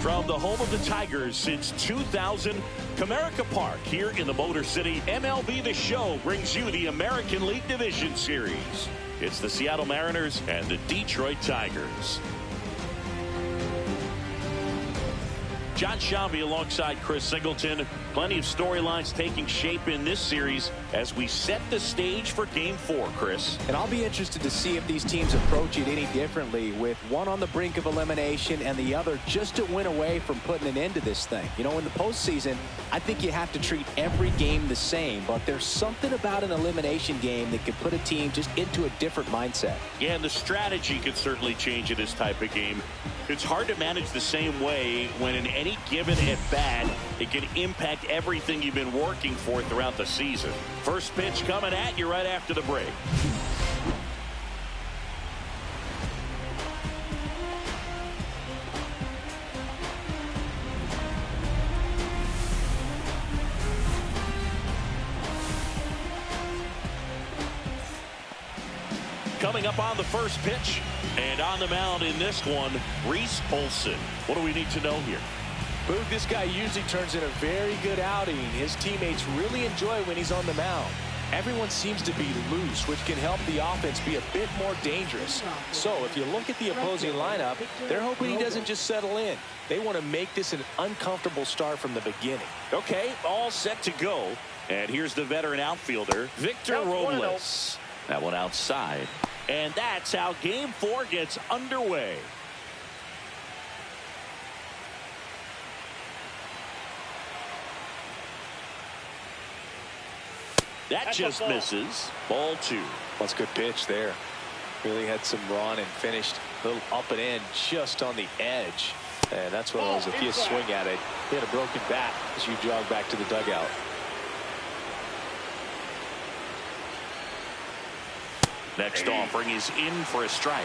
From the home of the Tigers since 2000, Comerica Park here in the Motor City, MLB The Show brings you the American League Division Series. It's the Seattle Mariners and the Detroit Tigers. John Shambi alongside Chris Singleton. Plenty of storylines taking shape in this series as we set the stage for Game 4, Chris. And I'll be interested to see if these teams approach it any differently, with one on the brink of elimination and the other just a win away from putting an end to this thing. You know, in the postseason, I think you have to treat every game the same, but there's something about an elimination game that can put a team just into a different mindset. Yeah, and the strategy can certainly change in this type of game. It's hard to manage the same way when in any given at-bat, it can impact everything you've been working for throughout the season. First pitch coming at you right after the break. Coming up on the first pitch, and on the mound in this one, Reese Olson. What do we need to know here? Boog, this guy usually turns in a very good outing. His teammates really enjoy when he's on the mound. Everyone seems to be loose, which can help the offense be a bit more dangerous. So if you look at the opposing lineup, they're hoping he doesn't just settle in. They want to make this an uncomfortable start from the beginning. Okay, all set to go. And here's the veteran outfielder, Victor Robles. That one outside. And that's how Game 4 gets underway. That just misses. Ball 2. That's a good pitch there. Really had some run and finished a little up and in just on the edge. And that's what it was. If you swing at it, hit a broken bat as you jog back to the dugout. Next offering is in for a strike.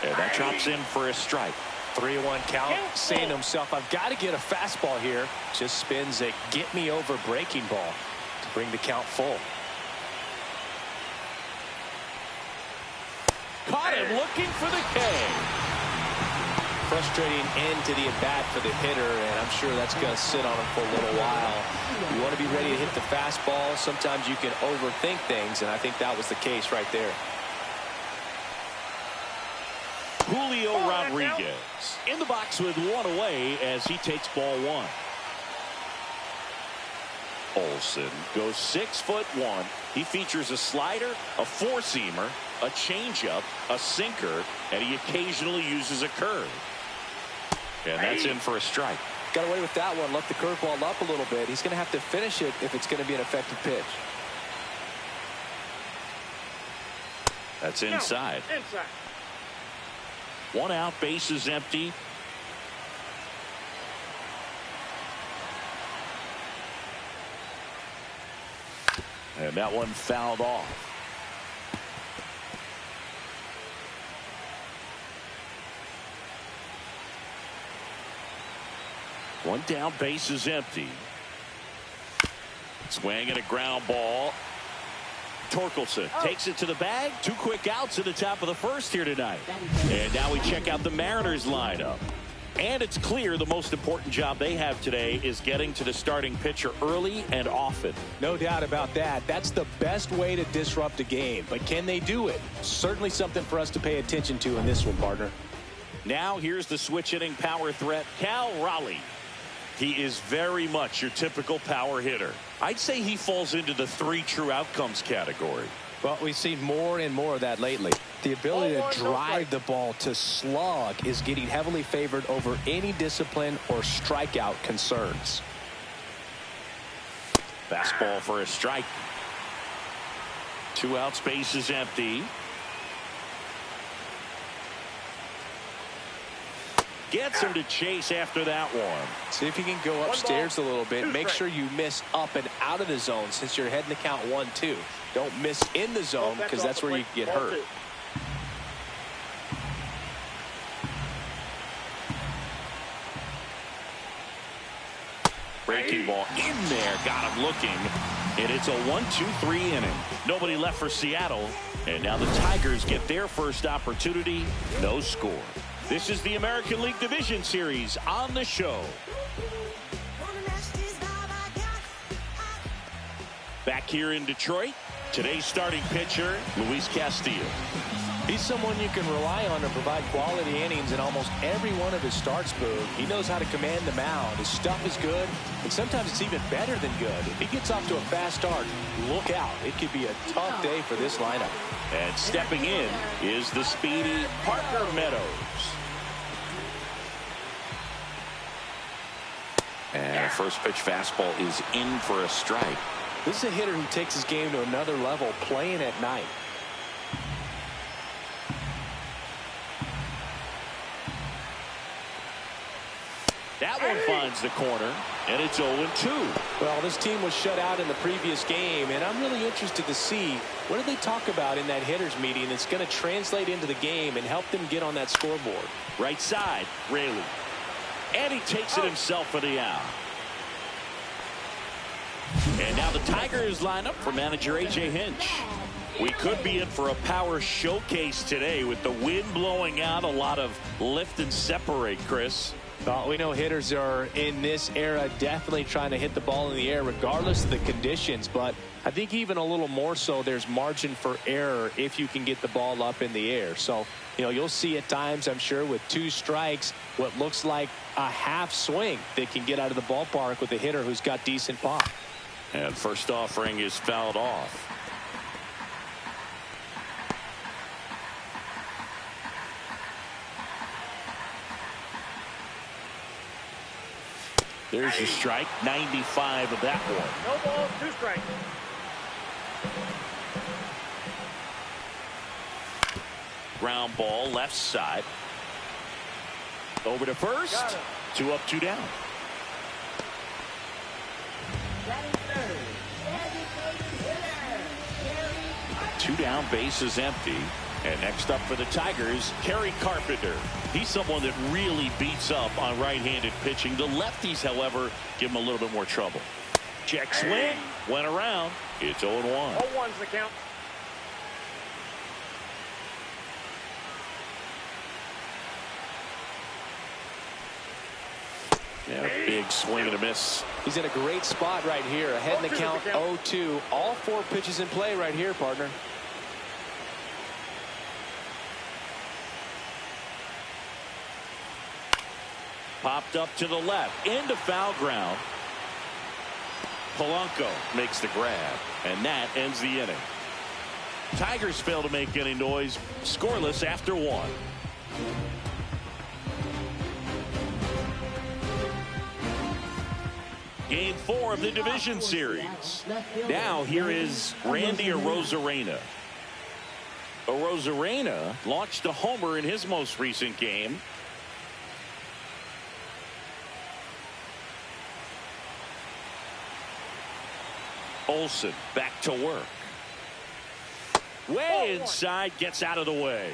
And that chops in for a strike. 3-1 count, saying to himself, I've got to get a fastball here. Just spins a get-me-over breaking ball to bring the count full. Caught him looking for the K. Frustrating end to the at-bat for the hitter, and I'm sure that's going to sit on him for a little while. You want to be ready to hit the fastball. Sometimes you can overthink things, and I think that was the case right there. Julio Rodriguez in the box with one away as he takes ball 1. Olson goes 6'1". He features a slider, a four-seamer, a changeup, a sinker, and he occasionally uses a curve. And that's in for a strike. Got away with that one. Left the curveball up a little bit. He's going to have to finish it if it's going to be an effective pitch. That's inside. One out, base is empty. And that one fouled off. One down, base is empty. Swing and a ground ball. Torkelson takes it to the bag. 2 quick outs at the top of the first here tonight. And now we check out the Mariners lineup. And it's clear the most important job they have today is getting to the starting pitcher early and often. No doubt about that. That's the best way to disrupt a game. But can they do it? Certainly something for us to pay attention to in this one, partner. Now here's the switch-hitting power threat, Cal Raleigh. He is very much your typical power hitter. I'd say he falls into the 3 true outcomes category. Well, we've seen more and more of that lately. The ability to drive the ball to slug is getting heavily favored over any discipline or strikeout concerns. Fastball for a strike. 2 outs, base is empty. Gets him to chase after that one. See if you can go upstairs a little bit. Make sure you miss up and out of the zone since you're heading to count 1-2. Don't miss in the zone because that's where you get hurt. Breaking ball in there. Got him looking. And it's a 1-2-3 inning. Nobody left for Seattle. And now the Tigers get their first opportunity. No score. This is the American League Division Series on the show. Back here in Detroit, today's starting pitcher, Luis Castillo. He's someone you can rely on to provide quality innings in almost every one of his starts, Boog. He knows how to command the mound. His stuff is good, and sometimes it's even better than good. If he gets off to a fast start, look out. It could be a tough day for this lineup. And stepping in is the speedy Parker Meadows. And a first pitch fastball is in for a strike. This is a hitter who takes his game to another level playing at night. That one finds the corner, and it's 0-2. Well, this team was shut out in the previous game, and I'm really interested to see what do they talk about in that hitters meeting that's going to translate into the game and help them get on that scoreboard. Right side, Raley. And he takes it himself for the out. And now the Tigers line up for manager A.J. Hinch. We could be in for a power showcase today with the wind blowing out. A lot of lift and separate, Chris. Well, we know hitters are in this era definitely trying to hit the ball in the air regardless of the conditions, but I think even a little more so there's margin for error if you can get the ball up in the air. So, you'll see at times, I'm sure, with 2 strikes, what looks like a half swing that can get out of the ballpark with a hitter who's got decent pop. And first offering is fouled off. There's a strike. 95 of that one. No ball, 2 strikes. Ground ball left side. Over to first. 2 up, 2 down. Two down, base is empty. And next up for the Tigers, Kerry Carpenter. He's someone that really beats up on right-handed pitching. The lefties, however, give him a little bit more trouble. Check swing, went around. It's 0-1. 0-1's the count. Yeah, big swing and a miss. He's in a great spot right here. Ahead in the count, 0-2. All 4 pitches in play right here, partner. Popped up to the left, into foul ground. Polanco makes the grab, and that ends the inning. Tigers fail to make any noise, scoreless after 1. Game 4 of the division series. Now here is Randy Arozarena. Arozarena launched a homer in his most recent game. Olsen back to work. Way inside, gets out of the way.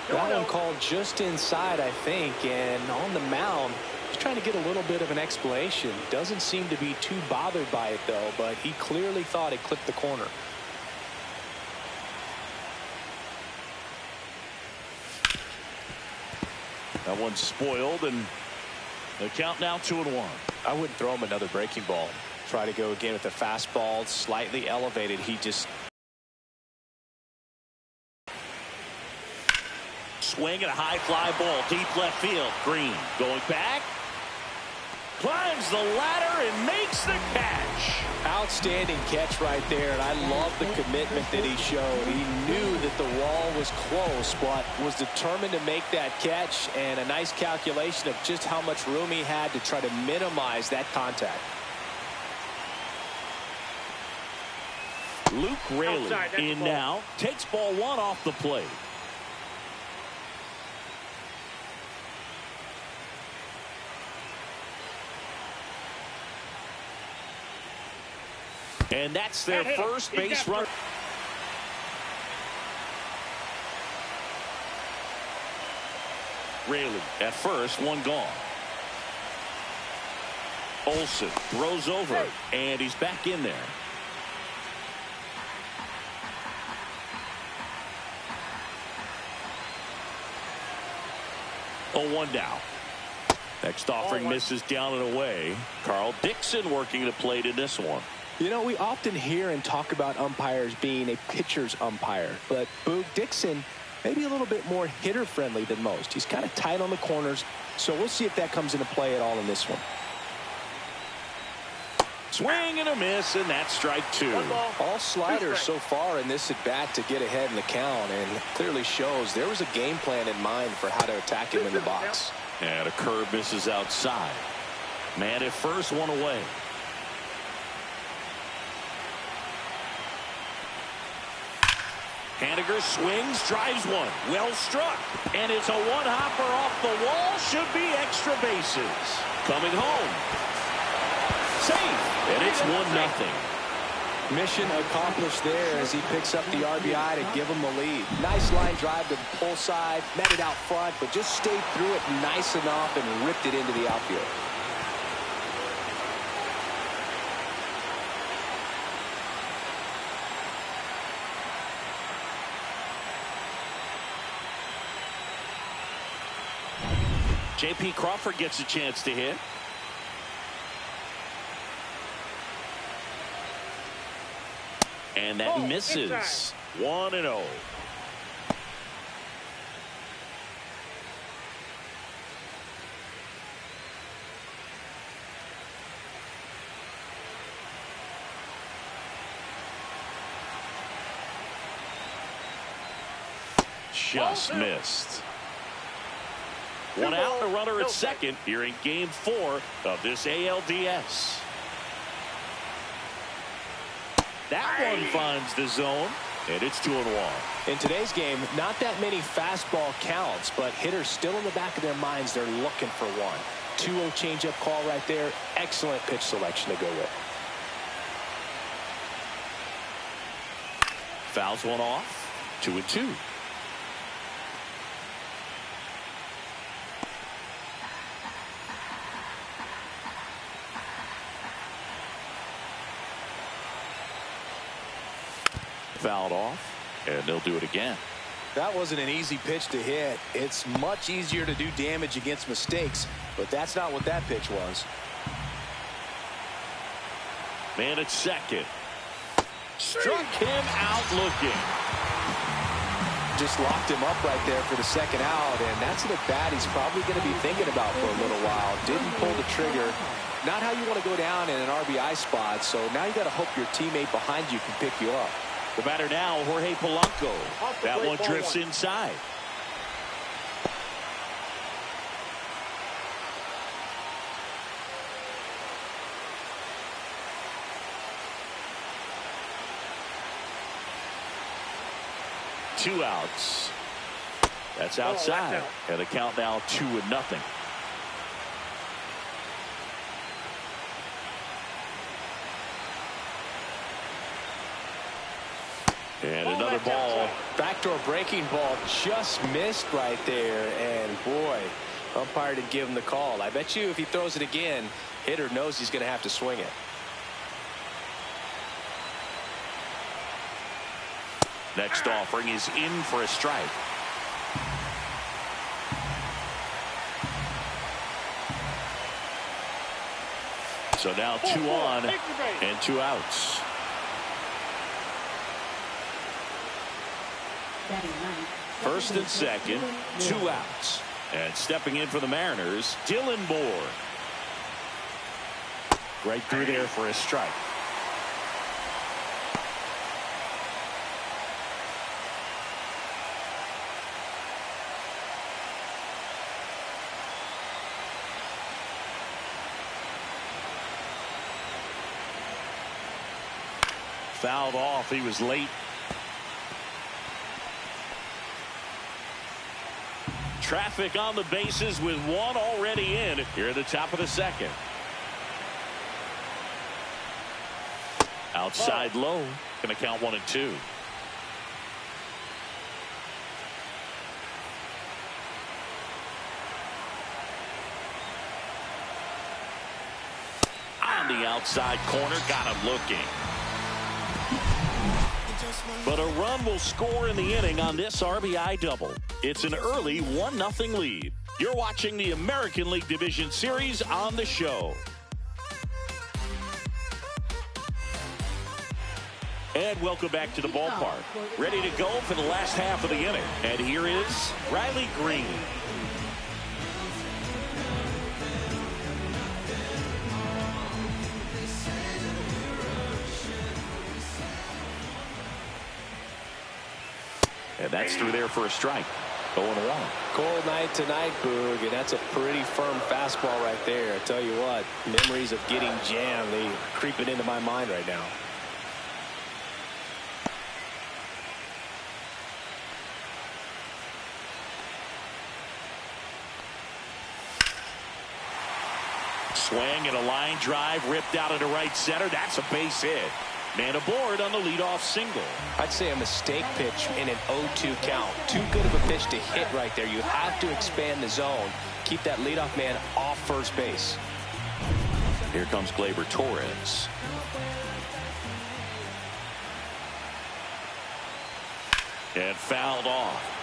That one called just inside, I think, and on the mound, he's trying to get a little bit of an explanation. Doesn't seem to be too bothered by it, though, but he clearly thought it clipped the corner. That one's spoiled, and the count now 2-1. I wouldn't throw him another breaking ball. Try to go again with the fastball, slightly elevated. He just swing and a high fly ball deep left field. Green going back, climbs the ladder and makes the catch. Outstanding catch right there, and I love the commitment that he showed. He knew that the wall was close, but was determined to make that catch, and a nice calculation of just how much room he had to try to minimize that contact. Luke Raley in now, takes ball 1 off the plate. And that's their first base run. Raley at first, one gone. Olsen throws over, and he's back in there. Oh, 1 down. Next offering misses down and away. Carl Dixon working the plate in this one. You know, we often hear and talk about umpires being a pitcher's umpire, but Boog Dixon maybe a little bit more hitter friendly than most. He's kind of tight on the corners, so we'll see if that comes into play at all in this one. Swing and a miss, and that's strike 2. All sliders so far in this at bat to get ahead in the count, and clearly shows there was a game plan in mind for how to attack him in the box. And a curve misses outside. Man at first, one away. Haniger swings, drives one. Well struck. And it's a one-hopper off the wall. Should be extra bases. Coming home. Safe. And it's 1-0. Mission accomplished there as he picks up the RBI to give him the lead. Nice line drive to the pull side. Met it out front, but just stayed through it nice enough and ripped it into the outfield. J.P. Crawford gets a chance to hit. And that misses. 1-0. Just missed. One out, a runner at second here in Game 4 of this ALDS. That one finds the zone, and it's 2-1. In today's game, not that many fastball counts, but hitters still in the back of their minds, they're looking for one. 2-0 changeup call right there. Excellent pitch selection to go with. Fouls one off. 2-2. Fouled off, and they'll do it again. That wasn't an easy pitch to hit. It's much easier to do damage against mistakes, but that's not what that pitch was. Man at second. Struck him out looking. Just locked him up right there for the second out, and that's an at-bat he's probably going to be thinking about for a little while. Didn't pull the trigger. Not how you want to go down in an RBI spot, so now you got to hope your teammate behind you can pick you up. The batter now, Jorge Polanco. That one drifts inside. Two outs. That's outside. And the count now 2-0. And another ball. Backdoor breaking ball just missed right there. And boy, umpire didn't give him the call. I bet you if he throws it again, hitter knows he's going to have to swing it. Next offering is in for a strike. So now 2 on and 2 outs. First and second, 2 outs. And stepping in for the Mariners, Dylan Moore. Right through there for a strike. Fouled off. He was late. Traffic on the bases with one already in here at the top of the second. Outside low. Going to count 1 and 2. on the outside corner. Got him looking. But a run will score in the inning on this RBI double. It's an early 1-0 lead. You're watching the American League Division Series on the show. And welcome back to the ballpark. Ready to go for the last half of the inning. And here is Riley Green. And that's through there for a strike. 0-1. Cold night tonight, Boog, and that's a pretty firm fastball right there. I tell you what, memories of getting jammed, they creeping into my mind right now. Swing and a line drive ripped out into right center. That's a base hit. Man aboard on the leadoff single. I'd say a mistake pitch in an 0-2 count. Too good of a pitch to hit right there. You have to expand the zone. Keep that leadoff man off first base. Here comes Gleyber Torres. And fouled off.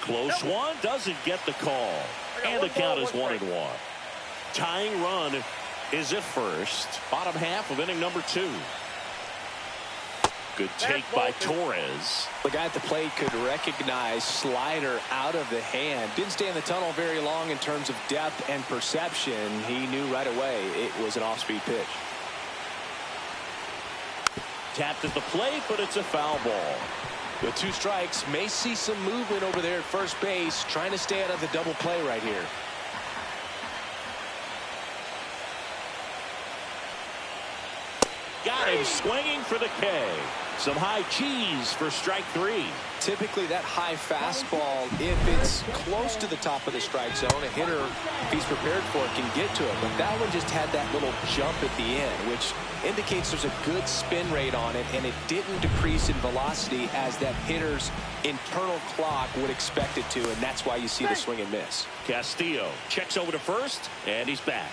Close one, doesn't get the call. And the count is 1-1. Tying run is at first. Bottom half of inning number 2. Good take by Torres. The guy at the plate could recognize slider out of the hand. Didn't stay in the tunnel very long in terms of depth and perception. He knew right away it was an off-speed pitch. Tapped at the plate, but it's a foul ball. The 2 strikes. May see some movement over there at first base, trying to stay out of the double play right here. Got him swinging for the K. Some high cheese for strike 3. Typically that high fastball, if it's close to the top of the strike zone, a hitter, if he's prepared for it, can get to it. But that one just had that little jump at the end, which indicates there's a good spin rate on it, and it didn't decrease in velocity as that hitter's internal clock would expect it to, and that's why you see the swing and miss. Castillo checks over to first, and he's back.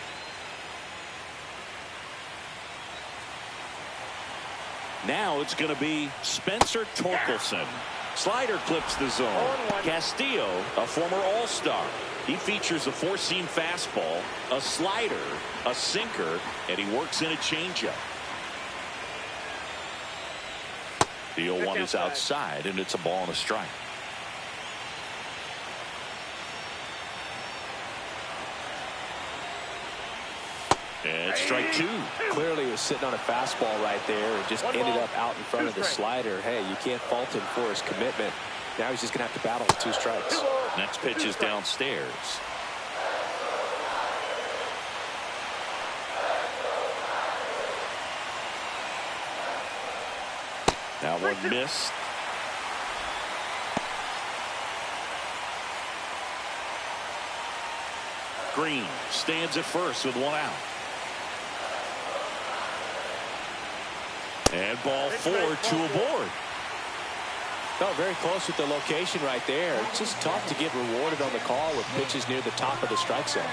Now it's going to be Spencer Torkelson. Slider clips the zone. Castillo, a former All-Star. He features a 4-seam fastball, a slider, a sinker, and he works in a changeup. The 0-1 is outside, and it's a ball and a strike. And strike 2. Clearly he was sitting on a fastball right there and just ended up out in front of the slider. Hey, you can't fault him for his commitment. Now he's just going to have to battle with 2 strikes. Next pitch is downstairs. That one missed. Green stands at first with 1 out. And ball 4, 2 aboard. No, very close with the location right there. It's just tough to get rewarded on the call with pitches near the top of the strike zone.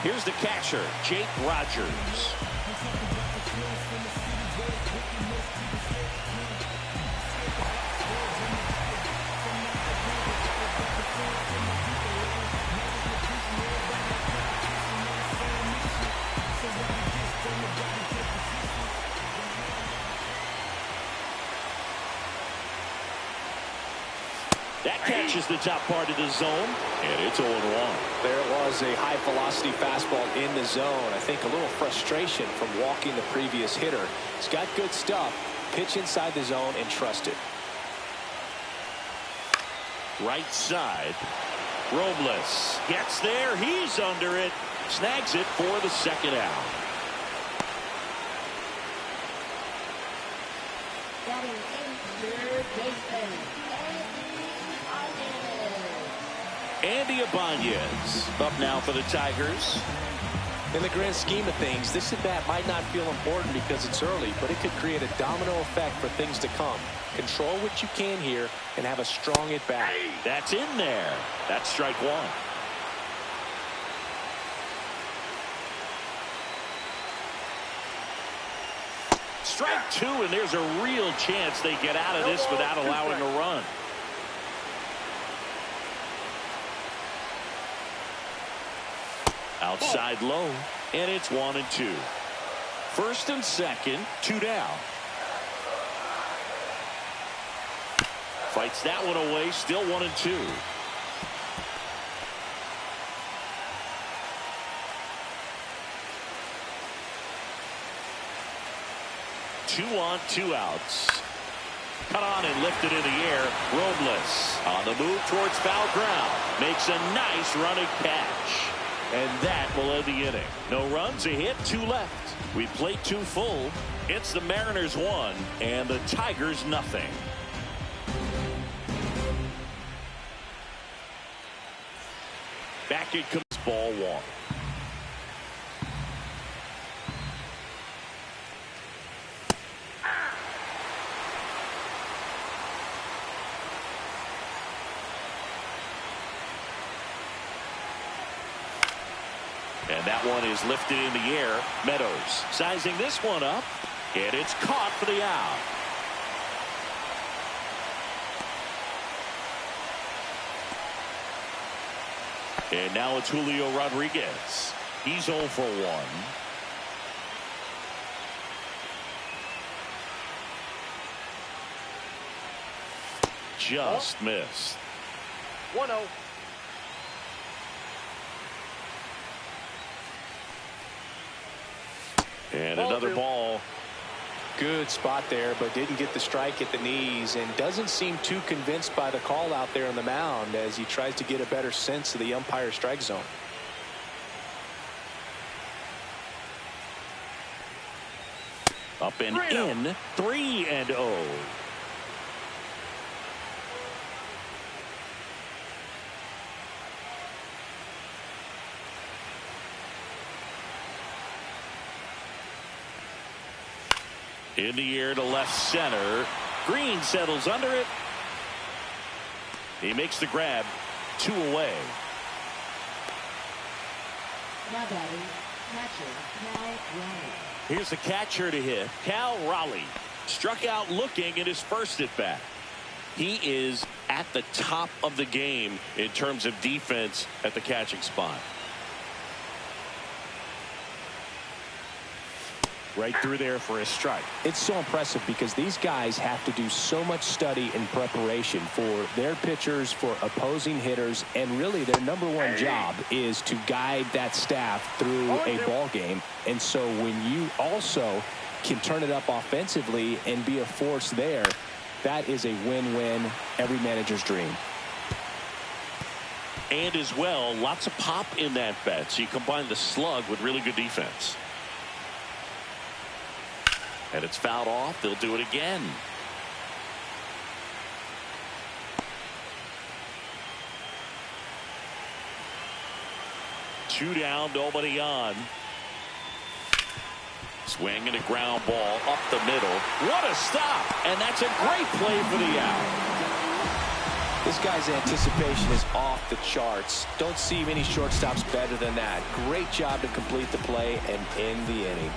Here's the catcher, Jake Rogers. That catches the top part of the zone, and it's 0-1. There it was, a high-velocity fastball in the zone. I think a little frustration from walking the previous hitter. He's got good stuff. Pitch inside the zone and trust it. Right side. Robles gets there. He's under it. Snags it for the 2nd out. Batting in third baseman. Andy Ibanez up now for the Tigers. In the grand scheme of things, this at-bat might not feel important because it's early, but it could create a domino effect for things to come. Control what you can here and have a strong at-bat. That's in there. That's strike one. Strike two, and there's a real chance they get out of this without allowing a run. Outside low, and it's 1-2. First and second, 2 down. Fights that one away, still 1-2. Two on, 2 outs. Cut on and lifted in the air. Robles on the move towards foul ground. Makes a nice running catch. And that will end the inning. No runs, a hit, 2 left. We played 2 full. It's the Mariners 1 and the Tigers nothing. Back it comes, ball 1. And that one is lifted in the air. Meadows sizing this one up, and it's caught for the out. And now it's Julio Rodriguez. He's 0 for 1. Just missed. 1-0. And another ball. Good spot there, but didn't get the strike at the knees and doesn't seem too convinced by the call out there on the mound as he tries to get a better sense of the umpire's strike zone. Up and in, 3-0. In the air to left center. Green settles under it. He makes the grab. 2 away. Now batting, catcher, Cal Raleigh. Here's the catcher to hit. Cal Raleigh struck out looking at his first at bat. He is at the top of the game in terms of defense at the catching spot. Right through there for a strike. It's so impressive because these guys have to do so much study and preparation for their pitchers, for opposing hitters, and really their #1 job is to guide that staff through a ball game. And so when you also can turn it up offensively and be a force there, that is a win-win, every manager's dream. And as well, lots of pop in that bat. So you combine the slug with really good defense. And it's fouled off. They'll do it again. Two down, nobody on. Swing and a ground ball up the middle. What a stop! And that's a great play for the out. This guy's anticipation is off the charts. Don't see many shortstops better than that. Great job to complete the play and end the inning.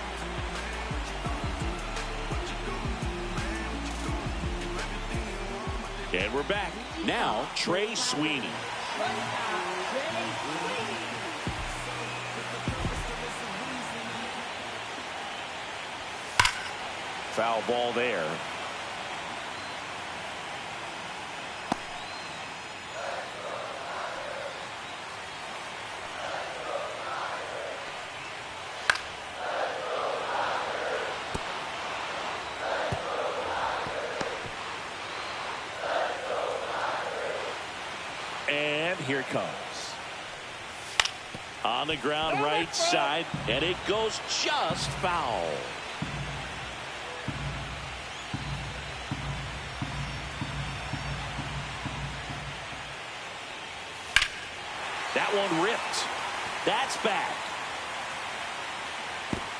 And we're back. Now, Trey Sweeney. Foul ball there. And here it comes. On the ground, right side, and it goes just foul. That one ripped. That's back.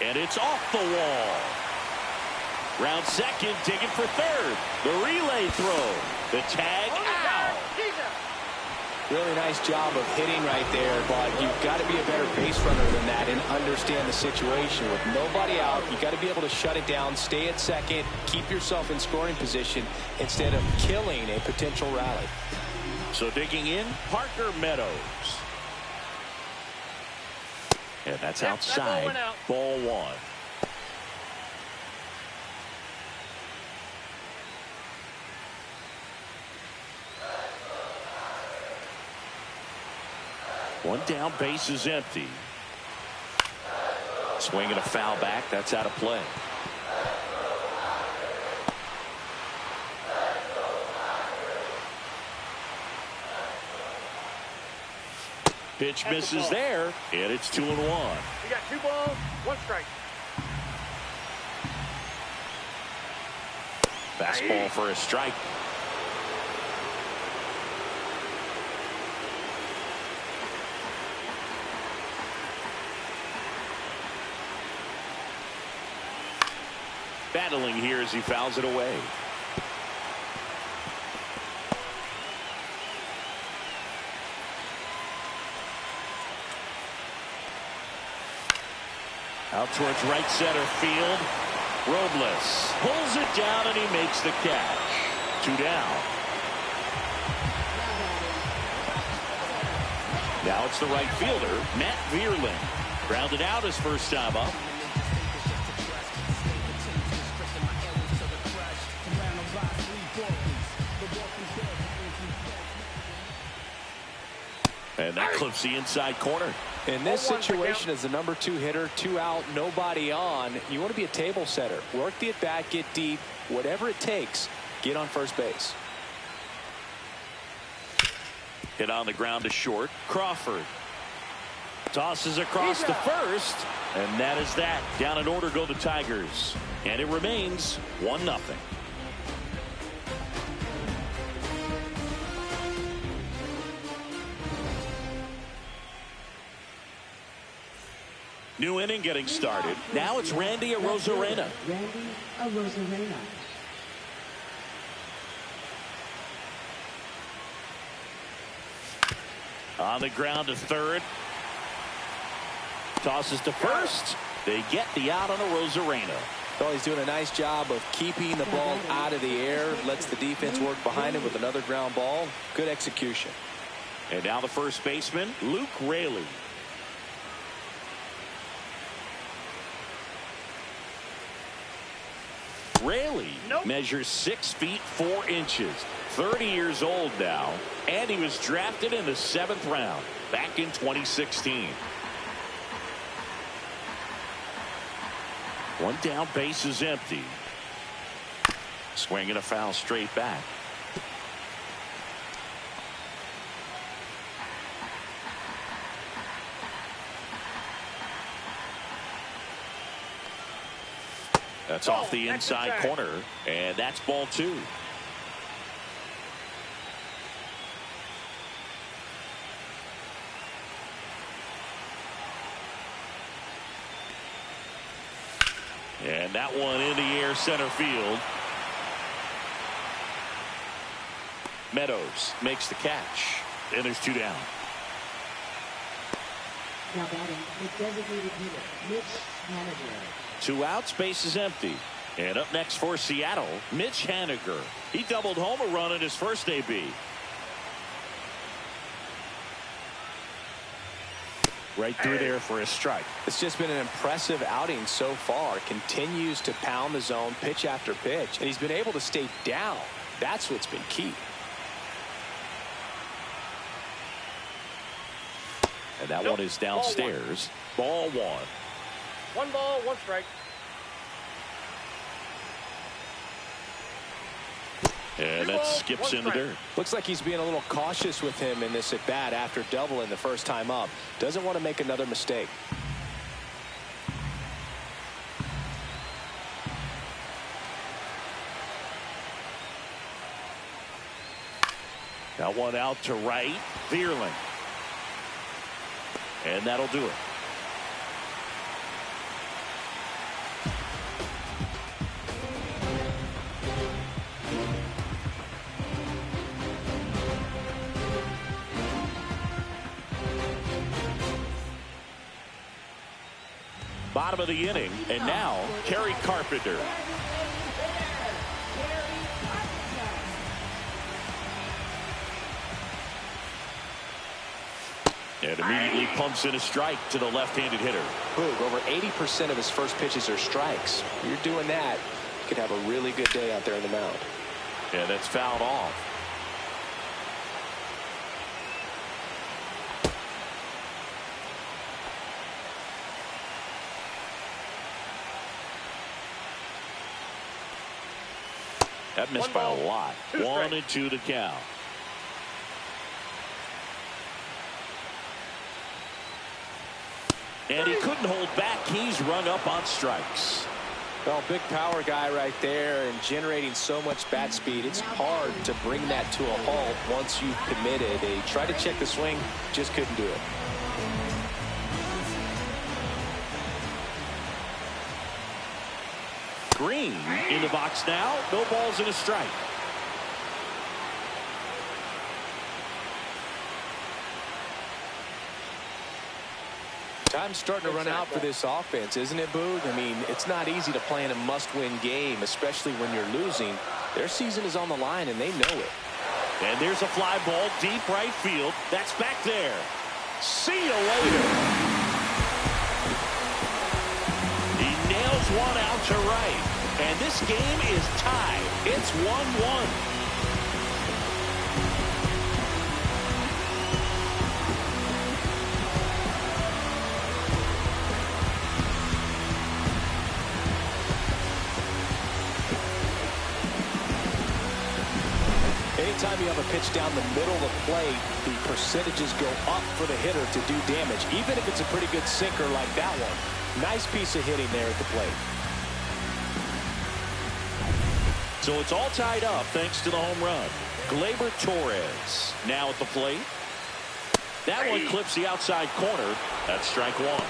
And it's off the wall. Round second, digging for third. The relay throw. The tag out. Really nice job of hitting right there, but you've got to be a better base runner than that and understand the situation. With nobody out, you've got to be able to shut it down, stay at second, keep yourself in scoring position instead of killing a potential rally. So digging in, Parker Meadows. And that's outside. Ball one. One down, base is empty. Swinging a foul back. That's out of play. Pitch misses there, and it's 2-1. You got 2 balls, 1 strike. Fastball for a strike. Battling here as he fouls it away. Out towards right center field. Robles pulls it down and he makes the catch. 2 down. Now it's the right fielder, Matt Vierling. Grounded out his first time up. And that clips the inside corner. In this situation, as the number 2 hitter, 2 out, nobody on, you want to be a table setter. Work the at bat, get deep, whatever it takes, get on first base. Hit on the ground to short. Crawford tosses across to first, and that is that. Down in order go the Tigers, and it remains 1-0. New inning getting started. Now it's Randy Arozarena. Randy Arozarena. On the ground to third. Tosses to first. They get the out on Arozarena. Well, he's doing a nice job of keeping the ball out of the air. Lets the defense work behind him with another ground ball. Good execution. And now the first baseman, Luke Raley. Raley measures 6 feet 4 inches, 30 years old now, and he was drafted in the 7th round back in 2016. One down, base is empty. Swinging a foul straight back. That's off the inside corner, and that's ball 2. And that one in the air center field. Meadows makes the catch, and there's 2 down. Now batting, the designated hitter, Mitch Haniger. 2 outs, base is empty. And up next for Seattle, Mitch Haniger. He doubled home a run in his first AB. Right through there for a strike. It's just been an impressive outing so far. Continues to pound the zone pitch after pitch, and he's been able to stay down. That's what's been key. And that one is downstairs. Ball 1. 1 ball, 1 strike. And that skips in the dirt. Looks like he's being a little cautious with him in this at bat after doubling the first time up. Doesn't want to make another mistake. Now one out to right. Vierling. And that'll do it. Bottom of the inning, and now Kerry Carpenter. And immediately pumps in a strike to the left-handed hitter. Boog, over 80% of his first pitches are strikes. You're doing that, you could have a really good day out there in the mound. And that's fouled off. That missed by a lot. 1-2 to count. And he couldn't hold back. He's rung up on strikes. Well, big power guy right there and generating so much bat speed. It's hard to bring that to a halt once you've committed. They tried to check the swing, just couldn't do it. Green in the box now. No balls and a strike. Time's starting to run out for this offense, isn't it, Boog? I mean, it's not easy to play in a must-win game, especially when you're losing. Their season is on the line, and they know it. And there's a fly ball deep right field. That's back there. See you later. He nails one out to right. And this game is tied. It's 1-1. Anytime you have a pitch down the middle of the plate, the percentages go up for the hitter to do damage, even if it's a pretty good sinker like that one. Nice piece of hitting there at the plate. So it's all tied up thanks to the home run. Gleyber Torres now at the plate. That one clips the outside corner. That's strike one.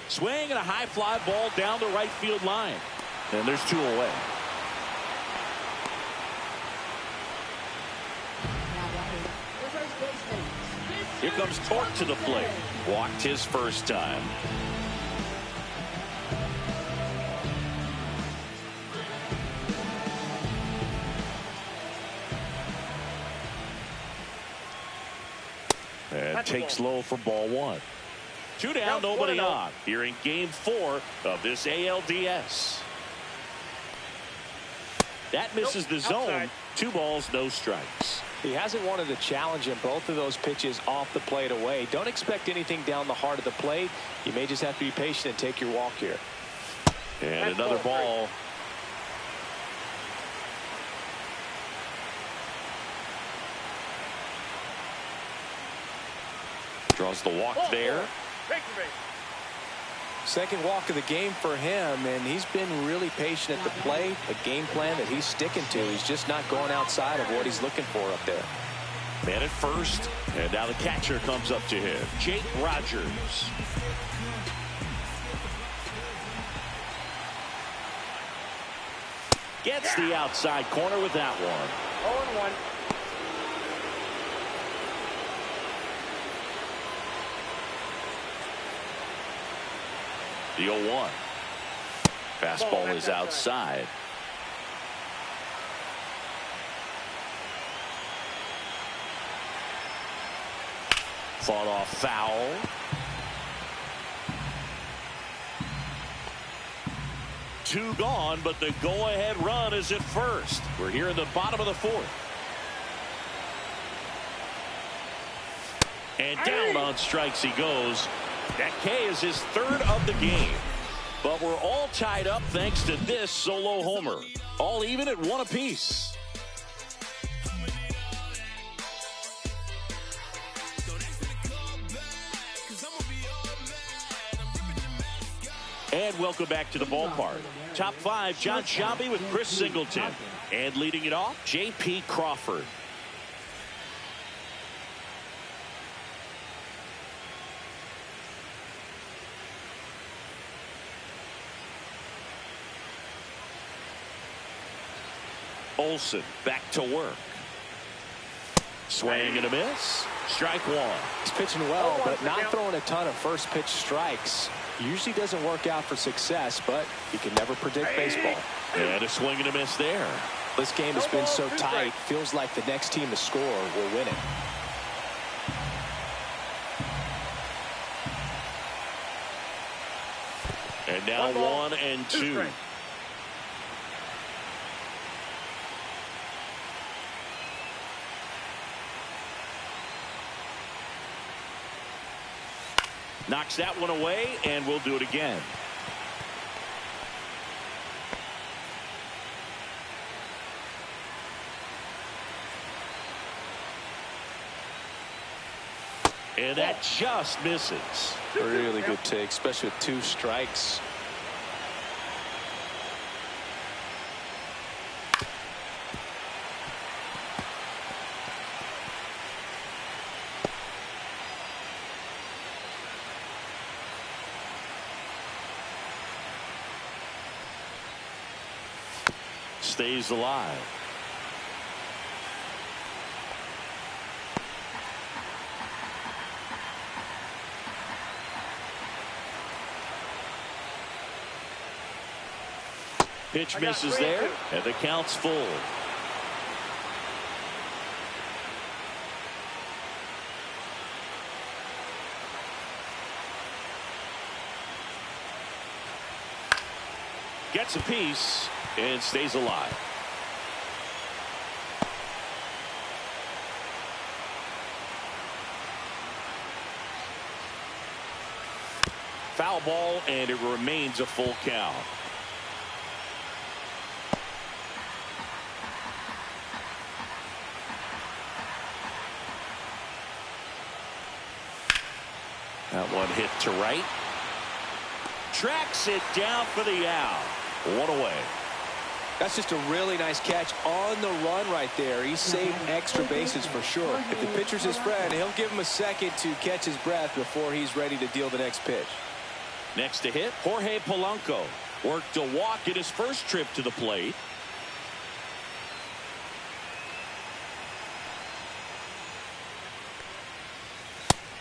Swing and a high fly ball down the right field line. And there's two away. Here comes Torque to the plate. Walked his first time. And takes low for ball one. Two down, nobody on. Here in game 4 of this ALDS. That misses the zone. 2 balls, no strikes. He hasn't wanted a challenge in both of those pitches off the plate away. Don't expect anything down the heart of the plate. You may just have to be patient and take your walk here. And another ball. Draws the walk there. Second walk of the game for him, and he's been really patient at the plate. A game plan that he's sticking to. He's just not going outside of what he's looking for up there. Man at first, and now the catcher comes up to him. Jake Rogers. Gets the outside corner with that one. 0-1. The 0-1. Fastball is outside. Fought off foul. Two gone, but the go-ahead run is at first. We're here in the bottom of the 4th. And down on strikes he goes. That K is his 3rd of the game. But we're all tied up thanks to this solo homer. All even at 1 apiece. And welcome back to the ballpark. Top 5, John Sciambi with Chris Singleton. And leading it off, J.P. Crawford. Olsen back to work. Swing and a miss. Strike one. He's pitching well, but not throwing a ton of first pitch strikes. Usually doesn't work out for success, but you can never predict baseball. And a swing and a miss there. This game has been so tight, feels like the next team to score will win it. And now 1 and 2. Knocks that one away, and we'll do it again. And that just misses. Really good take, especially with 2 strikes. Stays alive. Pitch misses there, and the count's full. Gets a piece and stays alive. Foul ball, and it remains a full count. That one hit to right. Tracks it down for the out. One away. That's just a really nice catch on the run right there. He saved extra bases for sure. If the pitcher's his friend, he'll give him a second to catch his breath before he's ready to deal the next pitch. Next to hit, Jorge Polanco worked a walk in his first trip to the plate.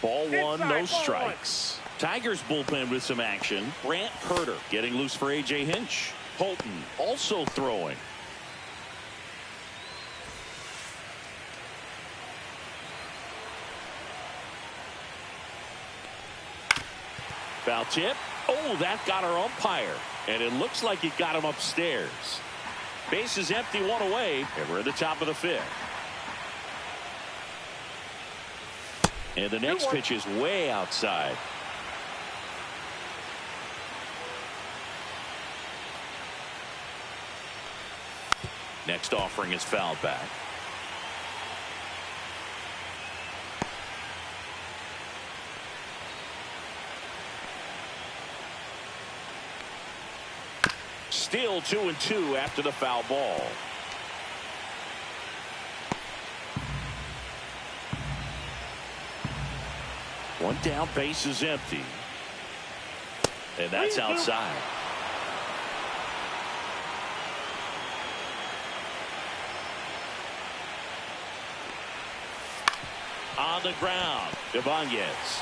Ball one, no strikes. Tigers bullpen with some action. Brant Herter getting loose for A.J. Hinch. Holton also throwing. Foul tip. Oh, that got our umpire. And it looks like it got him upstairs. Base is empty, one away, and we're at the top of the 5th. And the next pitch is way outside. Next offering is fouled back. Still 2-2 after the foul ball. One down, base is empty. And that's outside. On the ground, Ibanez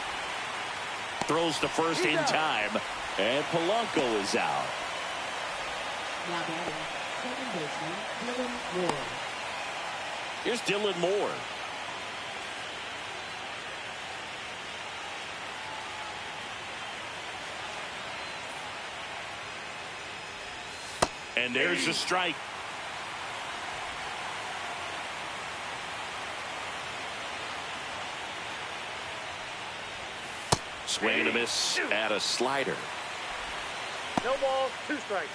throws to first in time, and Polanco is out. Now batting, second baseman, Dylan Moore. Here's Dylan Moore. And there's a strike. Swing and a miss at a slider. No balls, 2 strikes.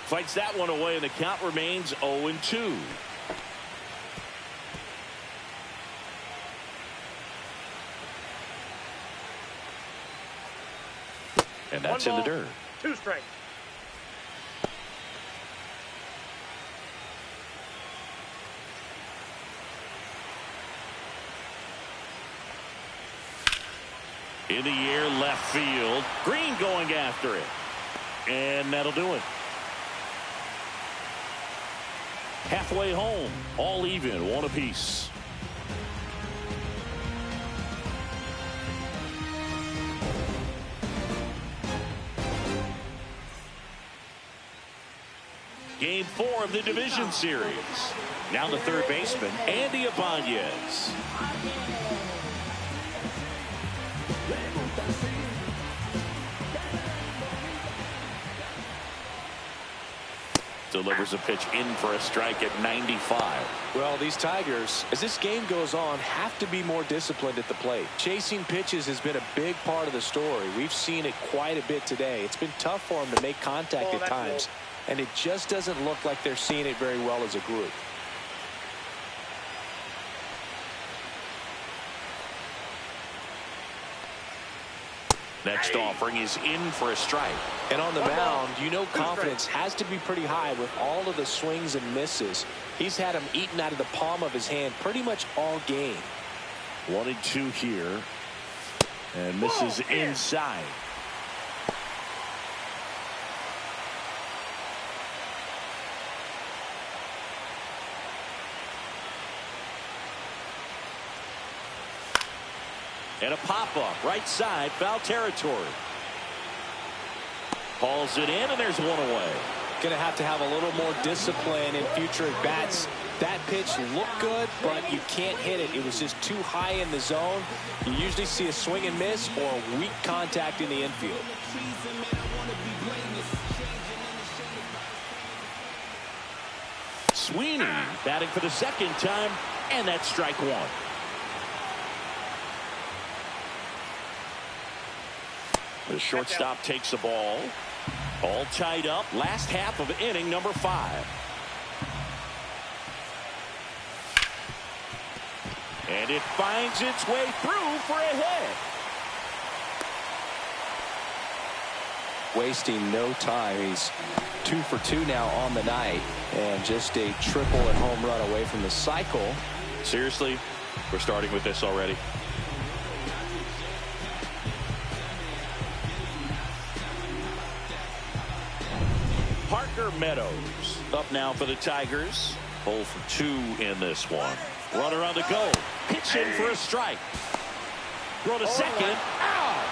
Fights that one away, and the count remains 0-2. that's in the dirt. 2 strikes. In the air, left field. Green going after it. And that'll do it. Halfway home, all even, 1 apiece. Game 4 of the division series. Now the third baseman, Andy Ibanez. Delivers a pitch in for a strike at 95. Well, these Tigers, as this game goes on, have to be more disciplined at the plate. Chasing pitches has been a big part of the story. We've seen it quite a bit today. It's been tough for them to make contact at times, and it just doesn't look like they're seeing it very well as a group. Next offering is in for a strike. And on the mound, you know confidence has to be pretty high with all of the swings and misses. He's had them eaten out of the palm of his hand pretty much all game. 1-2 here. And misses inside. And a pop-up, right side, foul territory. Hauls it in, and there's 1 away. Going to have a little more discipline in future at-bats. That pitch looked good, but you can't hit it. It was just too high in the zone. You usually see a swing and miss or weak contact in the infield. Sweeney batting for the second time, and that's strike 1. The shortstop takes the ball. All tied up. Last half of inning number 5. And it finds its way through for a hit. Wasting no time. He's 2 for 2 now on the night, and just a triple and home run away from the cycle. Seriously, we're starting with this already. Parker Meadows up now for the Tigers. 0 for 2 in this one. Runner on the go. Pitch in for a strike. Throw to second. Out.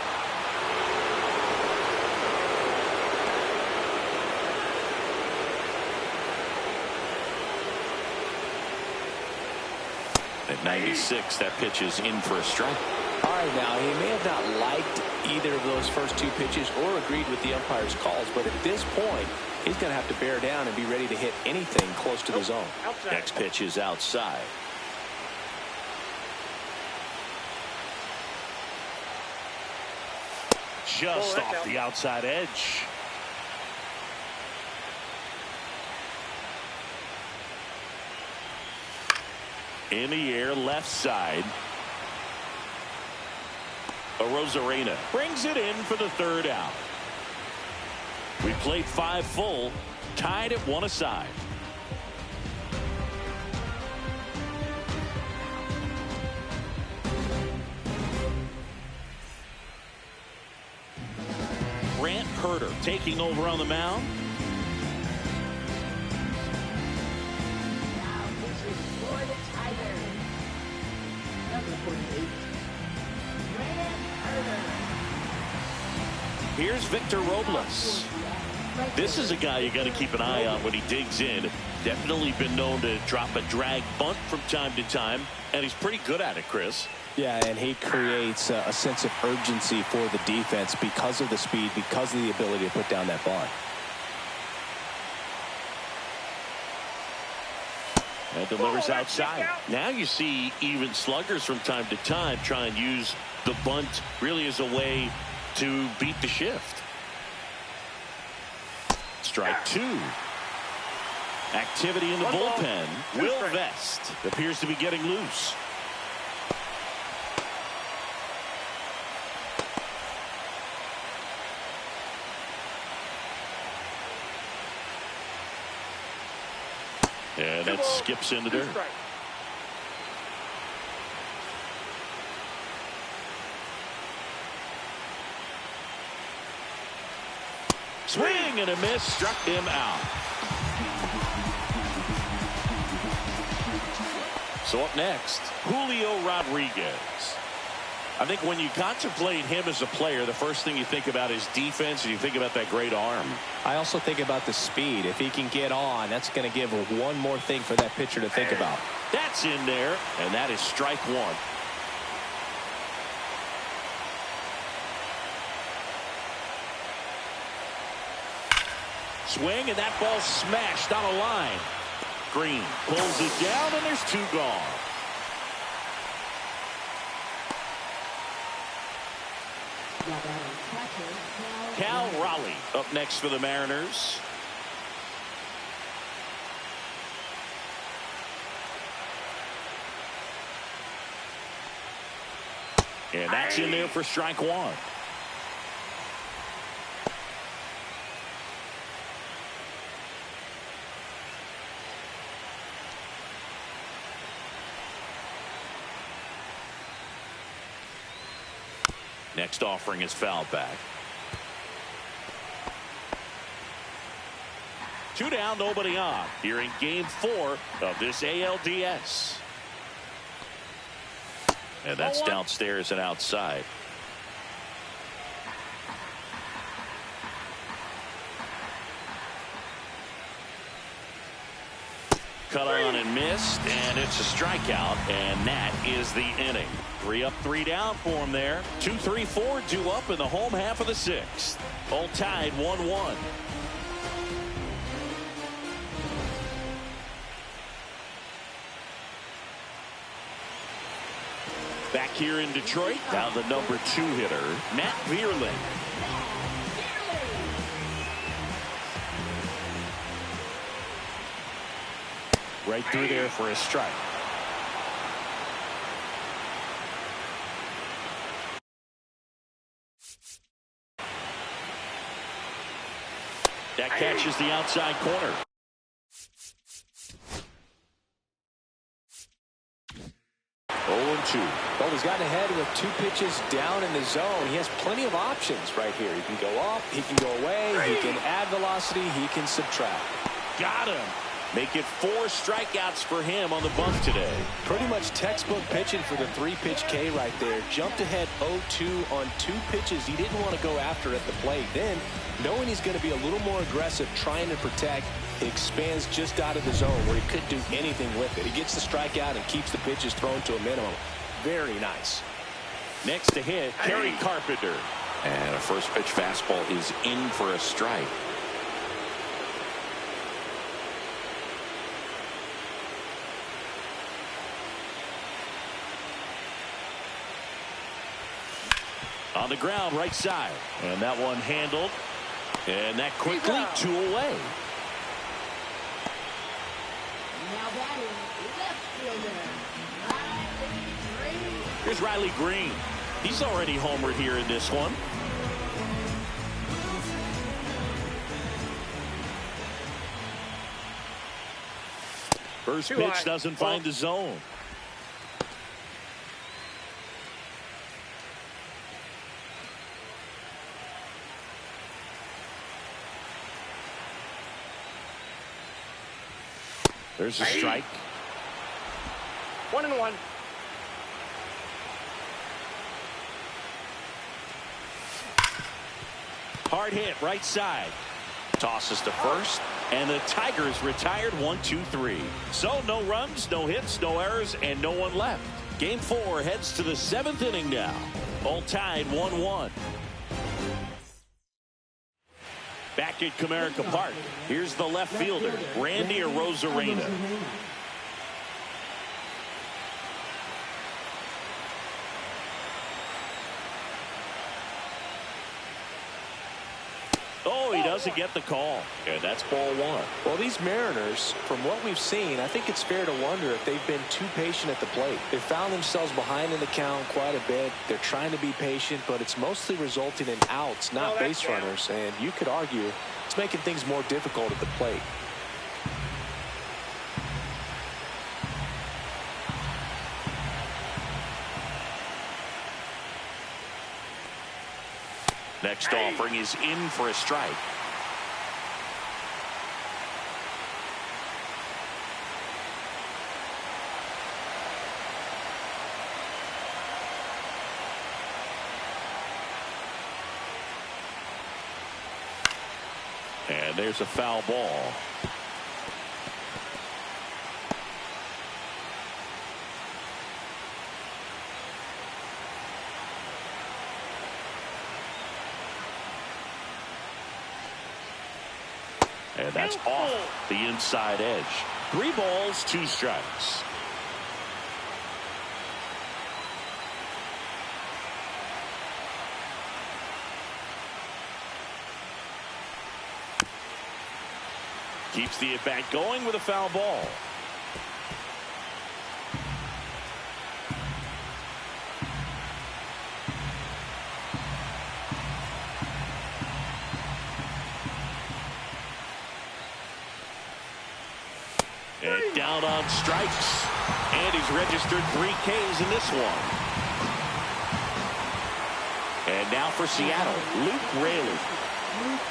At 96, that pitch is in for a strike. All right, now, he may have not liked either of those first 2 pitches or agreed with the umpire's calls, but at this point, he's going to have to bear down and be ready to hit anything close to the zone. Outside. Next pitch is outside. Just off the outside edge. In the air, left side. Arozarena brings it in for the 3rd out. We played 5 full, tied at 1 aside. Grant Herter taking over on the mound. Now pitching for the Tigers. Number 48, Grant Herter. Here's Victor Robles. This is a guy you got to keep an eye on when he digs in. Definitely been known to drop a drag bunt from time to time, and he's pretty good at it, Chris. Yeah, and he creates a sense of urgency for the defense because of the speed, because of the ability to put down that bunt. And delivers outside. Now you see even sluggers from time to time try and use the bunt really as a way to beat the shift. Strike 2. Activity in the bullpen. Will Vest appears to be getting loose. And that skips in the dirt. Swing and a miss, struck him out. So up next, Julio Rodriguez. I think when you contemplate him as a player, the first thing you think about is defense, and you think about that great arm. I also think about the speed. If he can get on, that's going to give one more thing for that pitcher to think about. That's in there, and that is strike one. Swing, and that ball smashed on a line. Green pulls it down, and there's two gone. Cal Raleigh up next for the Mariners. And that's in there for strike one. Next offering is foul back. Two down, nobody on. Here in game 4 of this ALDS. And that's downstairs and outside. Cut on and missed, and it's a strikeout, and that is the inning. 3 up, 3 down for him there. 2, 3, 4 due up in the home half of the 6th. All tied 1-1. Back here in Detroit, down the number 2 hitter, Matt Vierling. Right through there for a strike. That catches the outside corner. Well, he's gotten ahead with 2 pitches down in the zone. He has plenty of options right here. He can go up, he can go away, he can add velocity, he can subtract. Got him. Make it 4 strikeouts for him on the bump today. Pretty much textbook pitching for the 3-pitch K right there. Jumped ahead 0-2 on 2 pitches he didn't want to go after at the plate. Then, knowing he's going to be a little more aggressive, trying to protect, he expands just out of the zone where he couldn't do anything with it. He gets the strikeout and keeps the pitches thrown to a minimum. Very nice. Next to hit, Kerry Carpenter. And a first pitch fastball is in for a strike. On the ground, right side. And that one handled. And that quickly 2 away. Now batting, left fielder, Riley Green. Here's Riley Green. He's already homered here in this one. First pitch doesn't find the zone. There's a strike. 1-1. Hard hit, right side. Tosses to first, and the Tigers retired 1-2-3. So no runs, no hits, no errors, and no one left. Game 4 heads to the 7th inning now. All tied 1-1. Back at Comerica Park, here's the left fielder, Randy Arozarena. Oh, he doesn't get the call. And that's ball 1. Well, these Mariners, from what we've seen, I think it's fair to wonder if they've been too patient at the plate. They found themselves behind in the count quite a bit. They're trying to be patient, but it's mostly resulting in outs, not base runners. And you could argue it's making things more difficult at the plate. Next offering is in for a strike. And there's a foul ball. And that's off the inside edge. 3 balls, 2 strikes. Keeps the at-bat going with a foul ball. And down on strikes. And he's registered 3 Ks in this one. And now for Seattle, Luke Raley.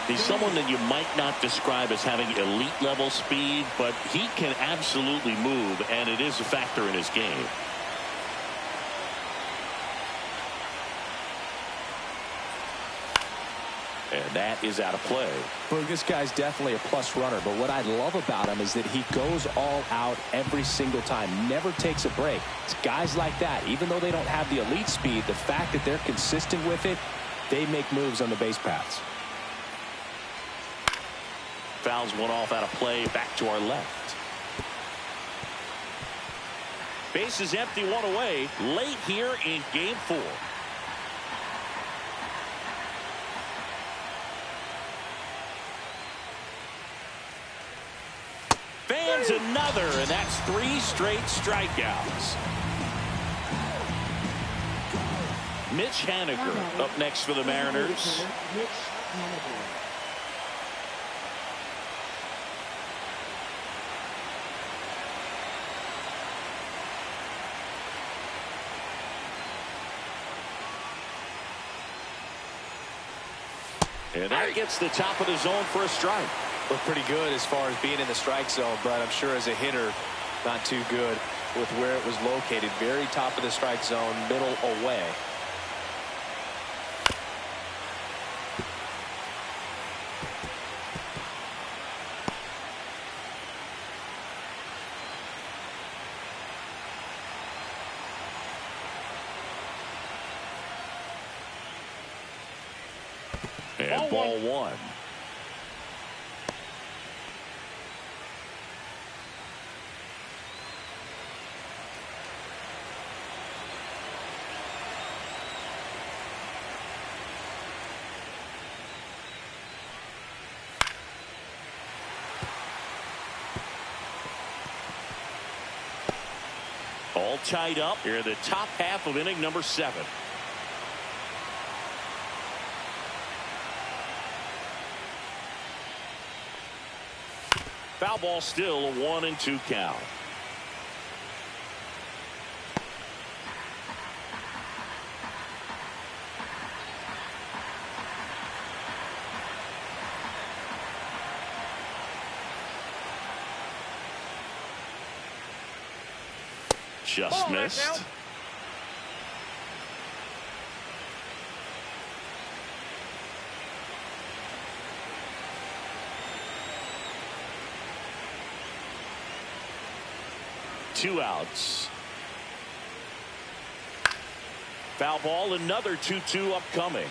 He's someone that you might not describe as having elite level speed, but he can absolutely move, and it is a factor in his game. And that is out of play. Well, this guy's definitely a plus runner, but what I love about him is that he goes all out every single time, never takes a break. It's guys like that, even though they don't have the elite speed, the fact that they're consistent with it, they make moves on the base paths. Fouls one off out of play, back to our left. Base is empty, 1 away, late here in game 4. Fans another, and that's 3 straight strikeouts. Mitch Haniger up next for the Mariners. And that gets the top of the zone for a strike. Looked pretty good as far as being in the strike zone, but I'm sure as a hitter, not too good with where it was located. Very top of the strike zone, middle away. And ball 1. All tied up here in the top half of inning number 7. Foul ball, still a 1-2 count. Just missed. Two outs. Foul ball, another 2-2 upcoming.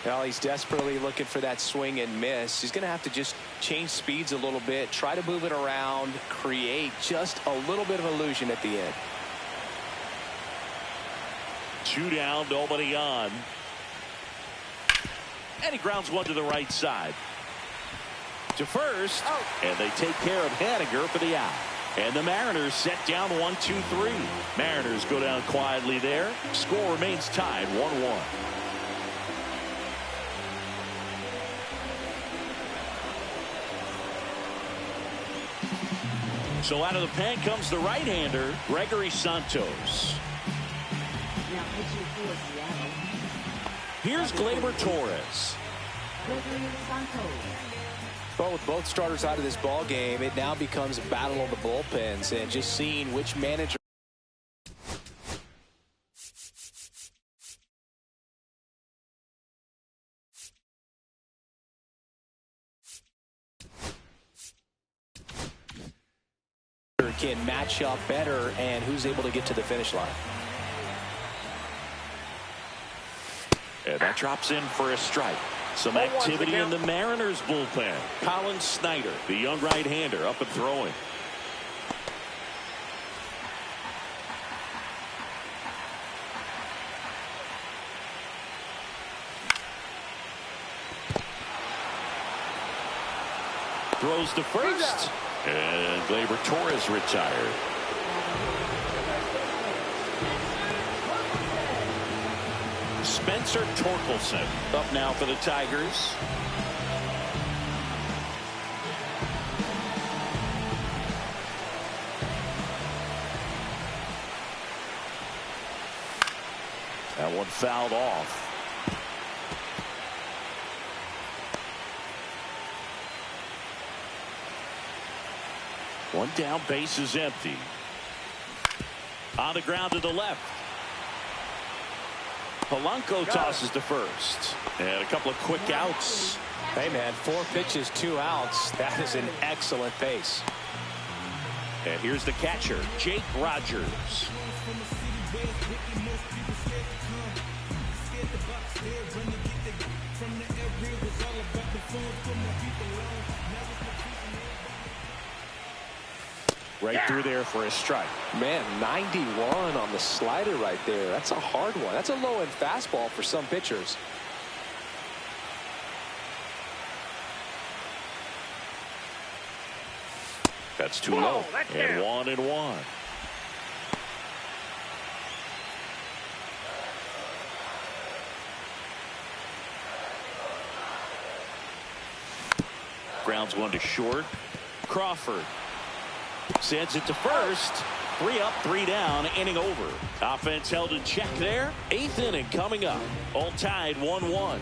Well, he's desperately looking for that swing and miss. He's going to have to just change speeds a little bit, try to move it around, create just a little bit of illusion at the end. 2 down, nobody on. And he grounds one to the right side. To first, and they take care of Haniger for the out. And the Mariners set down 1-2-3. Mariners go down quietly there. Score remains tied 1-1. So out of the pen comes the right-hander, Gregory Santos. Now pitching for Seattle. Here's Gleyber Torres. Well, with both starters out of this ball game, it now becomes a battle of the bullpens and just seeing which manager can match up better and who's able to get to the finish line. And that drops in for a strike. Some activity in the Mariners bullpen. Colin Snyder, the young right-hander, up and throwing. Throws to first. And Gleyber Torres retired. Spencer Torkelson up now for the Tigers. That one fouled off. One down, base is empty. On the ground to the left. Polanco tosses to first. And a couple of quick outs. Hey, man, 4 pitches, 2 outs. That is an excellent pace. And here's the catcher, Jake Rogers. Right through there for a strike. Man, 91 on the slider right there. That's a hard one. That's a low-end fastball for some pitchers. That's too low. And 1-1. Grounds one to short. Crawford sends it to first. 3 up, 3 down, inning over. Offense held in check there. 8th inning coming up. All tied 1-1.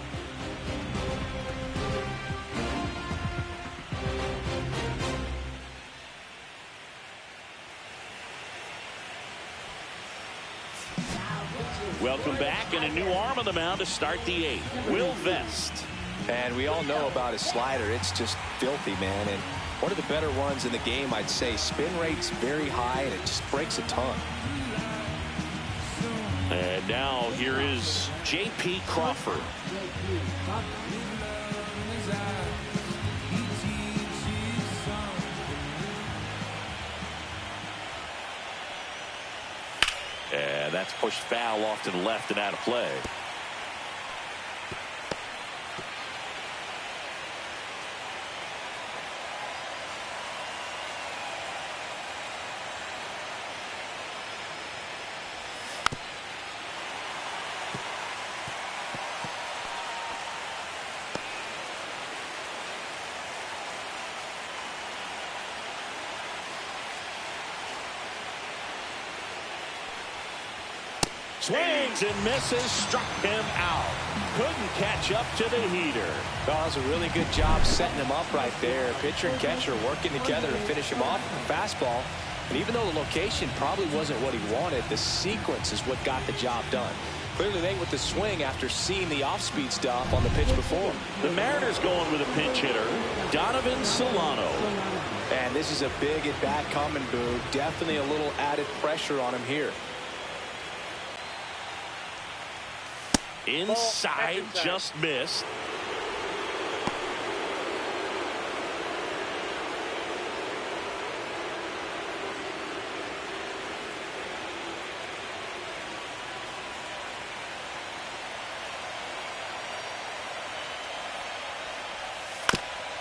Welcome back, and a new arm on the mound to start the 8th. Will Vest. And we all know about his slider. It's just filthy, man. And one of the better ones in the game, I'd say. Spin rate's very high, and it just breaks a ton. And now here is J.P. Crawford. And that's pushed foul off to the left and out of play. Swings and misses, struck him out. Couldn't catch up to the heater. Well, that was a really good job setting him up right there. Pitcher and catcher working together to finish him off with a fastball. And even though the location probably wasn't what he wanted, the sequence is what got the job done. Clearly late with the swing after seeing the off-speed stuff on the pitch before. The Mariners going with a pinch hitter, Donovan Solano. And this is a big at-bat coming, Boo. Definitely a little added pressure on him here. Inside, just missed.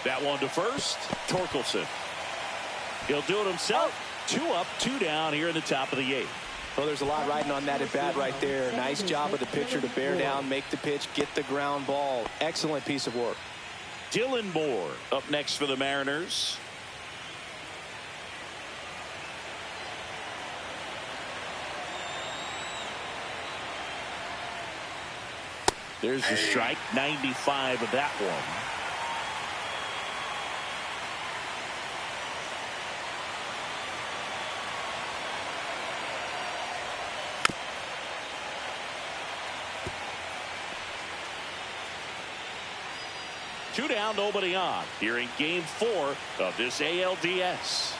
That one to first. Torkelson. He'll do it himself. 2 up, 2 down here in the top of the 8th. Well, there's a lot riding on that at bat right there. Nice job of the pitcher to bear down, make the pitch, get the ground ball. Excellent piece of work. Dylan Moore up next for the Mariners. There's the strike. 95 of that one. Two down, nobody on. Here in game 4 of this ALDS.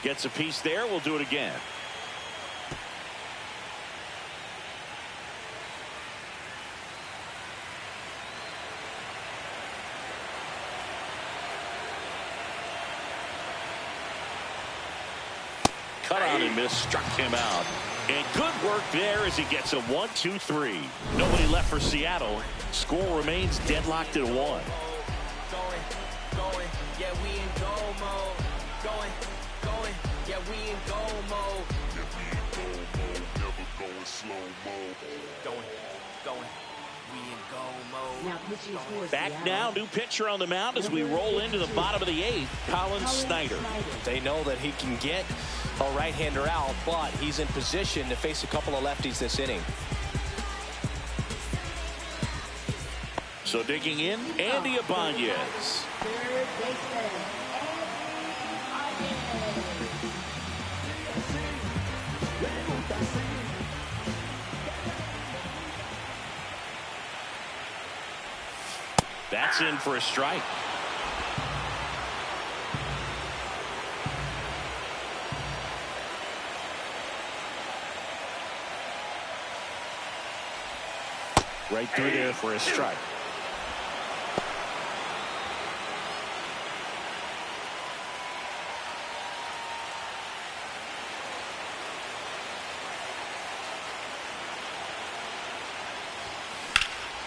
Gets a piece there. We'll do it again. Cut on and miss. Struck him out. And good work there as he gets a 1-2-3. Nobody left for Seattle. Score remains deadlocked at 1. Going, yeah, we in goal mode. Going, yeah, we in goal mode. Never going slow mode. Going, we in goal mode. Now pitching for Back Seattle. now, new pitcher on the mound as we roll into the bottom of the 8th. Colin Snyder. They know that he can get a right-hander out, but he's in position to face a couple of lefties this inning. So digging in, Andy Ibanez. Third baseman, That's in for a strike. Right through there for a strike.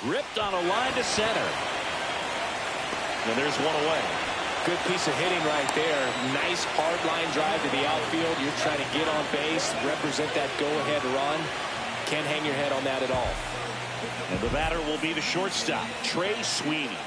Ripped on a line to center. And there's one away. Good piece of hitting right there. Nice hard line drive to the outfield. You're trying to get on base, represent that go-ahead run. Can't hang your head on that at all. And the batter will be the shortstop, Trey Sweeney.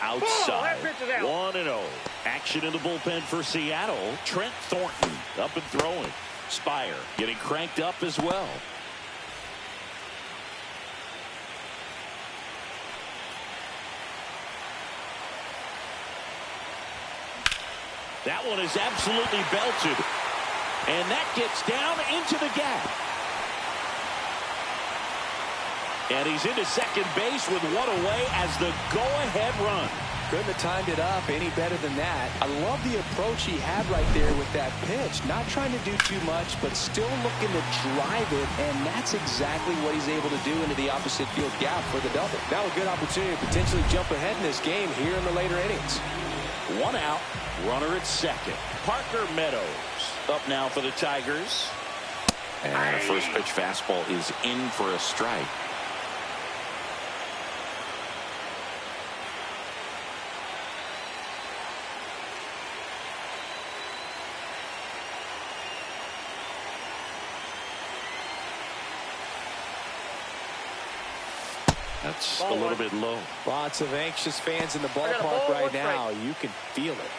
Outside, 1-0. Action in the bullpen for Seattle. Trent Thornton up and throwing. Spire getting cranked up as well. That one is absolutely belted. And that gets down into the gap. And he's into second base with one away as the go-ahead run. Couldn't have timed it up any better than that. I love the approach he had right there with that pitch. Not trying to do too much, but still looking to drive it, and that's exactly what he's able to do into the opposite field gap for the double. Now a good opportunity to potentially jump ahead in this game here in the later innings. One out, runner at second. Parker Meadows up now for the Tigers. And a first pitch fastball is in for a strike. That's a little bit low. Lots of anxious fans in the got a ballpark ball, right one strike. now. You can feel it.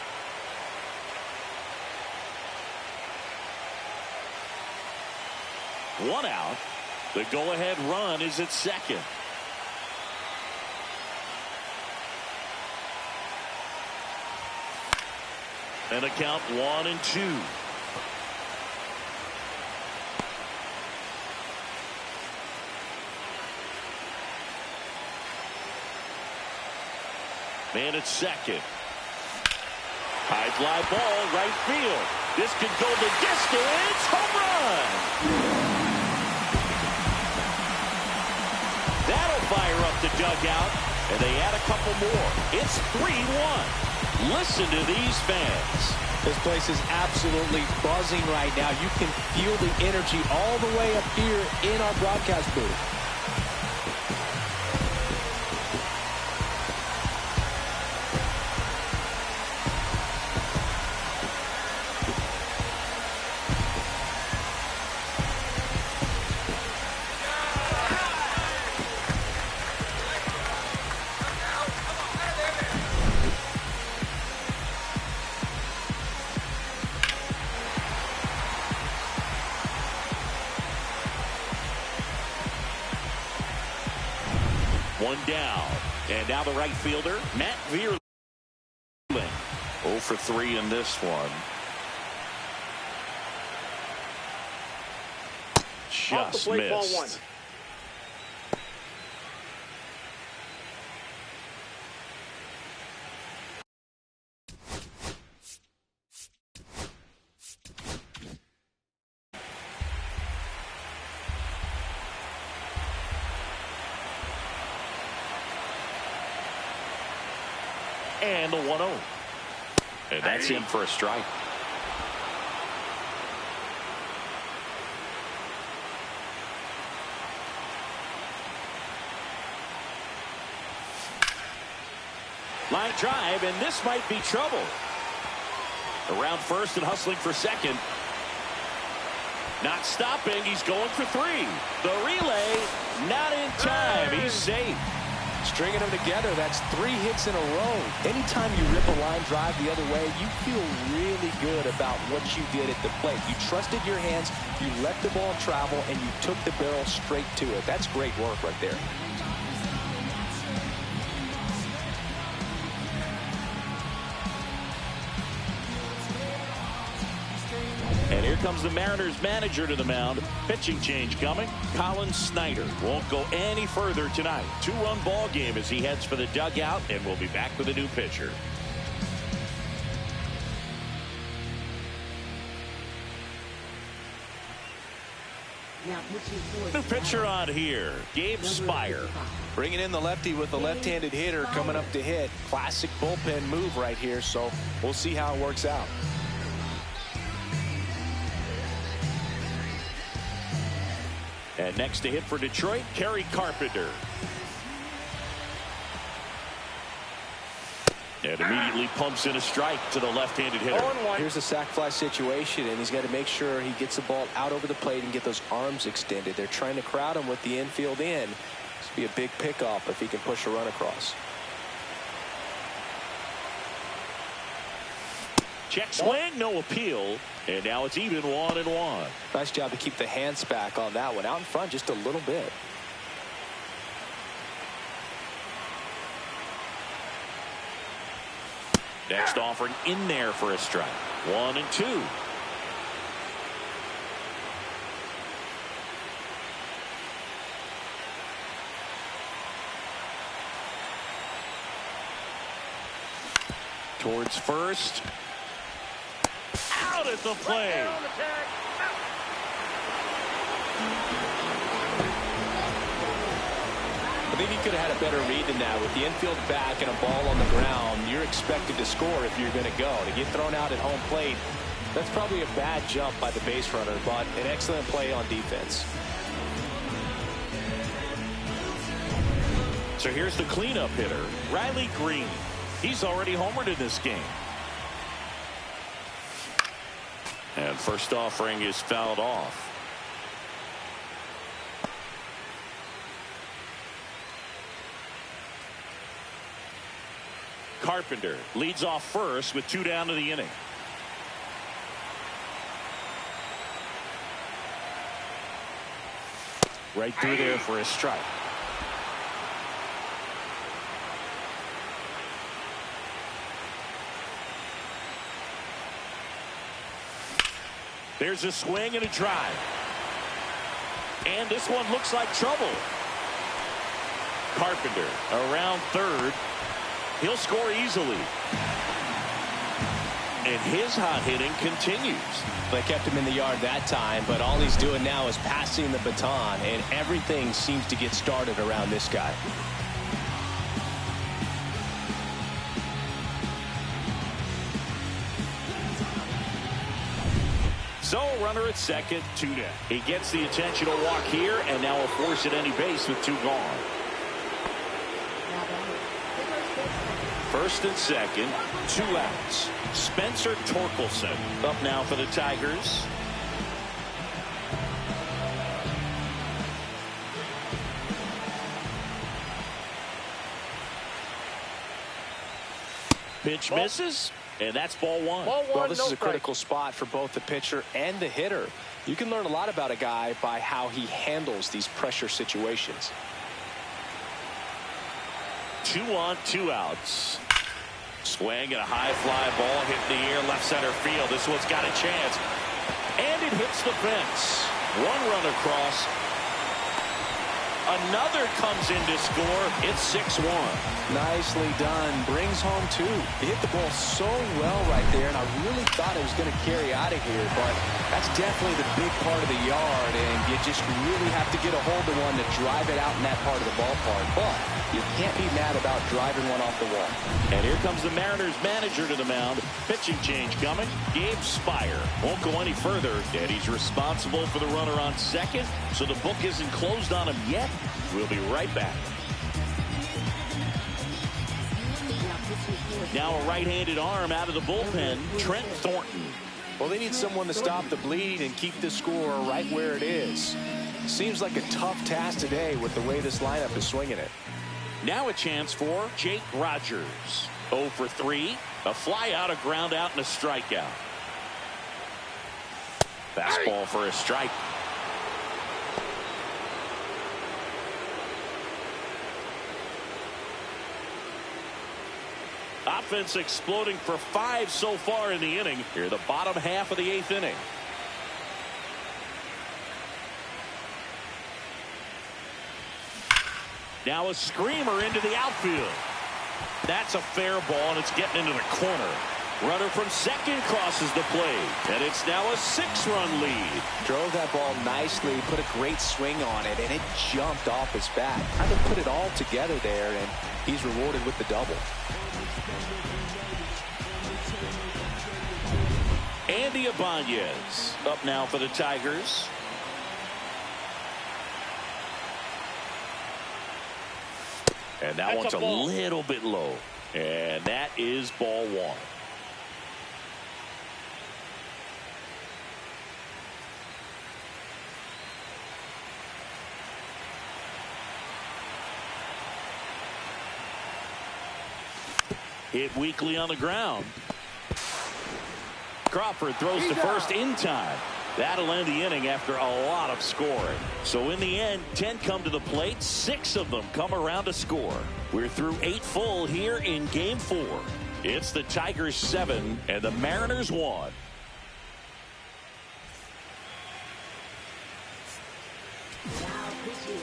One out. The go-ahead run is at second. And a count 1-2. Man at second. High fly ball, right field. This could go the distance. Home run. That'll fire up the dugout. And they add a couple more. It's 3-1. Listen to these fans. This place is absolutely buzzing right now. You can feel the energy all the way up here in our broadcast booth. One down. And now the right fielder, Matt Vierling. 0 for 3 in this one. Off the Just plate, ball missed. 1. And the 1-0. And that's in for a strike. Line drive, and this might be trouble. Around first and hustling for second. Not stopping. He's going for 3. The relay, not in time. He's safe. Stringing them together, that's 3 hits in a row. Anytime you rip a line drive the other way, you feel really good about what you did at the plate. You trusted your hands, you let the ball travel, and you took the barrel straight to it. That's great work right there. And here comes the Mariners manager to the mound. Pitching change coming. Colin Snyder won't go any further tonight. 2-run ball game as he heads for the dugout, and we'll be back with a new pitcher. Now pitching for New pitcher on here, Gabe Spire. Bringing in the lefty with the left-handed hitter coming up to hit. Classic bullpen move right here, so we'll see how it works out. And next to hit for Detroit, Kerry Carpenter. And immediately pumps in a strike to the left-handed hitter. 0-1. Here's a sac fly situation, and he's got to make sure he gets the ball out over the plate and get those arms extended. They're trying to crowd him with the infield in. This will be a big pickoff if he can push a run across. Check swing, no appeal. And now it's even 1-1. Nice job to keep the hands back on that one. Out in front just a little bit. Next offering in there for a strike. 1-2. Towards first. Out at the plate. I think he could have had a better read than that. With the infield back and a ball on the ground, you're expected to score if you're going to go. To get thrown out at home plate, that's probably a bad jump by the base runner, but an excellent play on defense. So here's the cleanup hitter, Riley Green. He's already homered in this game. And first offering is fouled off. Carpenter leads off first with 2 down to the inning. Right through there for a strike. There's a swing and a drive. And this one looks like trouble. Carpenter around third. He'll score easily. And his hot hitting continues. They kept him in the yard that time, but all he's doing now is passing the baton, and everything seems to get started around this guy. So a runner at second, 2 down. He gets the intentional walk here, and now a force at any base with 2 gone. First and second, 2 outs. Spencer Torkelson up now for the Tigers. Pitch misses, and that's ball 1. Well, this is a critical spot for both the pitcher and the hitter. You can learn a lot about a guy by how he handles these pressure situations. 2 on, 2 outs. Swing and a high fly ball hit in the air left center field. This one's got a chance. And it hits the fence. 1 run across. Another comes in to score. It's 6-1. Nicely done. Brings home 2. He hit the ball so well right there, and I really thought it was going to carry out of here, but that's definitely the big part of the yard, and you just really have to get a hold of one to drive it out in that part of the ballpark. But you can't be mad about driving one off the wall. And here comes the Mariners manager to the mound. Pitching change coming. Gabe Spire won't go any further, and he's responsible for the runner on second, so the book isn't closed on him yet. We'll be right back. Now a right-handed arm out of the bullpen, Trent Thornton. Well, they need someone to stop the bleed and keep the score right where it is. Seems like a tough task today with the way this lineup is swinging it. Now a chance for Jake Rogers. 0 for 3. A fly out, a ground out, and a strikeout. Fastball for a strike. Offense exploding for 5 so far in the inning. Here, the bottom half of the 8th inning. Now a screamer into the outfield. That's a fair ball, and it's getting into the corner. Runner from second crosses the plate, and it's now a 6-run lead. Drove that ball nicely, put a great swing on it, and it jumped off his bat. Kind of put it all together there, and he's rewarded with the double. Andy Ibanez up now for the Tigers. And that one's a little bit low. And that is ball 1. Hit weakly on the ground. Crawford throws to first in time. That'll end the inning after a lot of scoring. So in the end, 10 come to the plate. 6 of them come around to score. We're through 8 full here in Game 4. It's the Tigers 7 and the Mariners 1.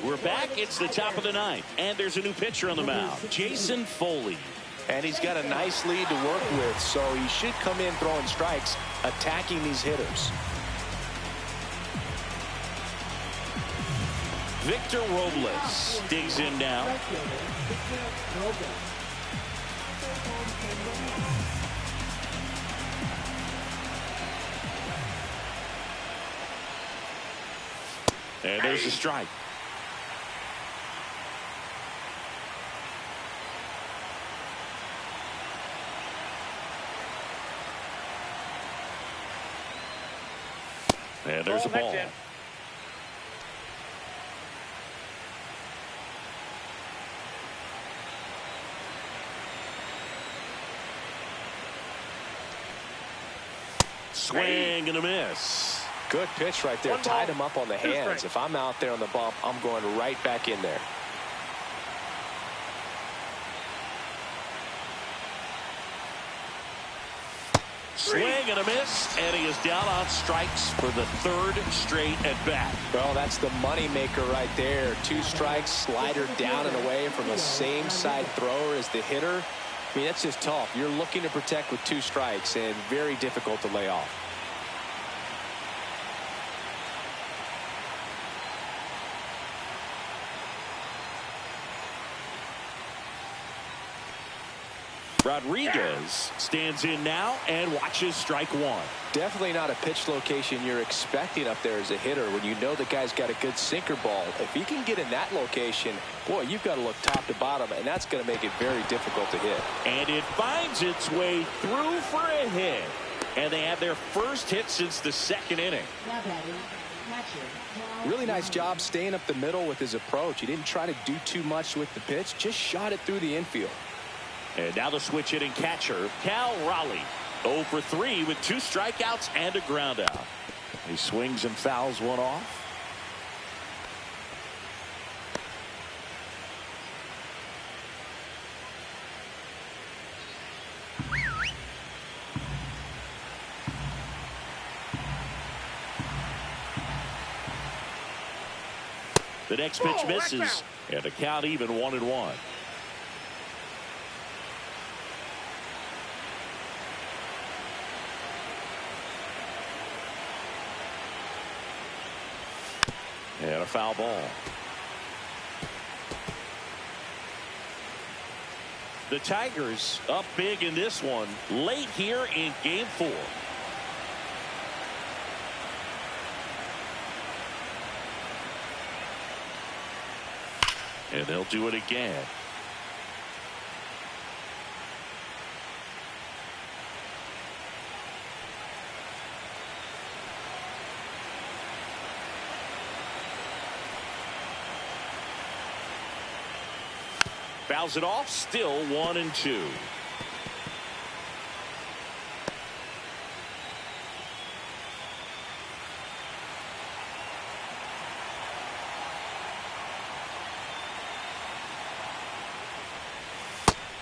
We're back. It's the top of the 9th. And there's a new pitcher on the mound, Jason Foley. And he's got a nice lead to work with, so he should come in throwing strikes, attacking these hitters. Victor Robles digs in now. And there's a strike. And there's a ball. Swing and a miss. Good pitch right there. Tied him up on the hands. If I'm out there on the bump, I'm going right back in there. Swing and a miss, and he is down on strikes for the 3rd straight at bat. Well, that's the money maker right there. 2 strikes, slider down and away from the same side thrower as the hitter. I mean, that's just tough. You're looking to protect with 2 strikes, and very difficult to lay off. Rodriguez stands in now and watches strike 1. Definitely not a pitch location you're expecting up there as a hitter when you know the guy's got a good sinker ball. If he can get in that location, boy, you've got to look top to bottom, and that's going to make it very difficult to hit. And it finds its way through for a hit. And they have their first hit since the 2nd inning. Really nice job staying up the middle with his approach. He didn't try to do too much with the pitch, just shot it through the infield. And now the switch hitting catcher, Cal Raleigh. 0 for 3 with 2 strikeouts and a ground out. He swings and fouls one off. The next pitch misses, and the count even 1-1. And a foul ball. The Tigers up big in this one late here in game 4. And they'll do it again. Fouls it off, still 1-2.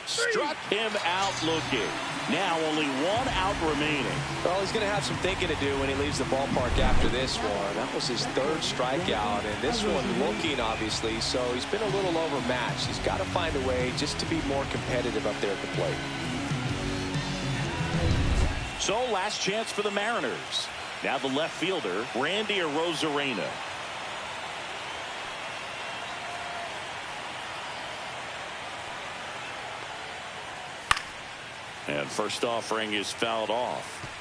Struck him out looking. Now only 1 out remaining. Well, he's going to have some thinking to do when he leaves the ballpark after this one. That was his 3rd strikeout, and this one looking, obviously, so he's been a little overmatched. He's got to find a way just to be more competitive up there at the plate. So last chance for the Mariners. Now the left fielder, Randy Arozarena. And first offering is fouled off.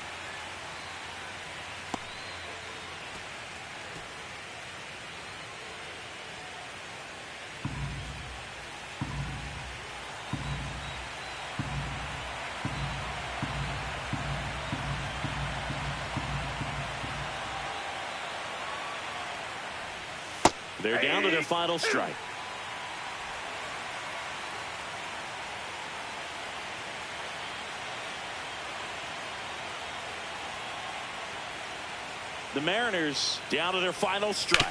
They're down to their final strike. The Mariners down to their final strike.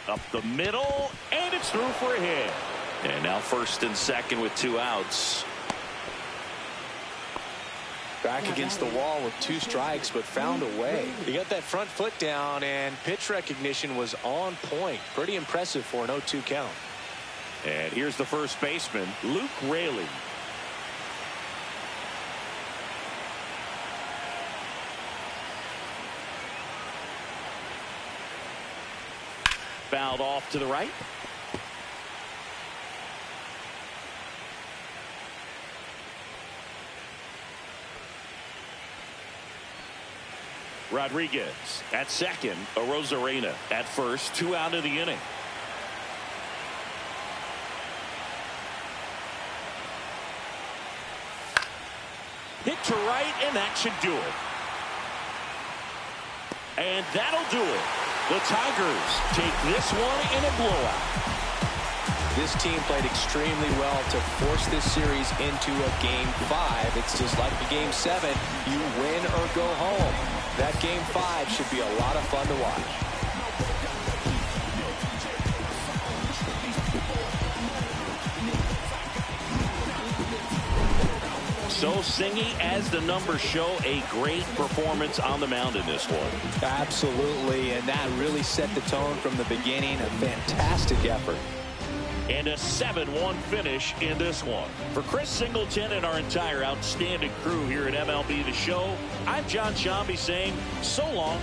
Up the middle, and it's through for a hit. And now first and second with 2 outs. Back against the wall with 2 strikes, but found a way. He got that front foot down, and pitch recognition was on point. Pretty impressive for an 0-2 count. And here's the first baseman, Luke Raley. Fouled off to the right. Rodriguez at second. Arozarena at first. 2 out of the inning. Hit to right, and that should do it. And that'll do it. The Tigers take this one in a blowout. This team played extremely well to force this series into a game 5. It's just like the game 7. You win or go home. That game 5 should be a lot of fun to watch. So Singy, as the numbers show, a great performance on the mound in this one. Absolutely, and that really set the tone from the beginning. A fantastic effort. And a 7-1 finish in this one. For Chris Singleton and our entire outstanding crew here at MLB The Show, I'm John Shambi saying so long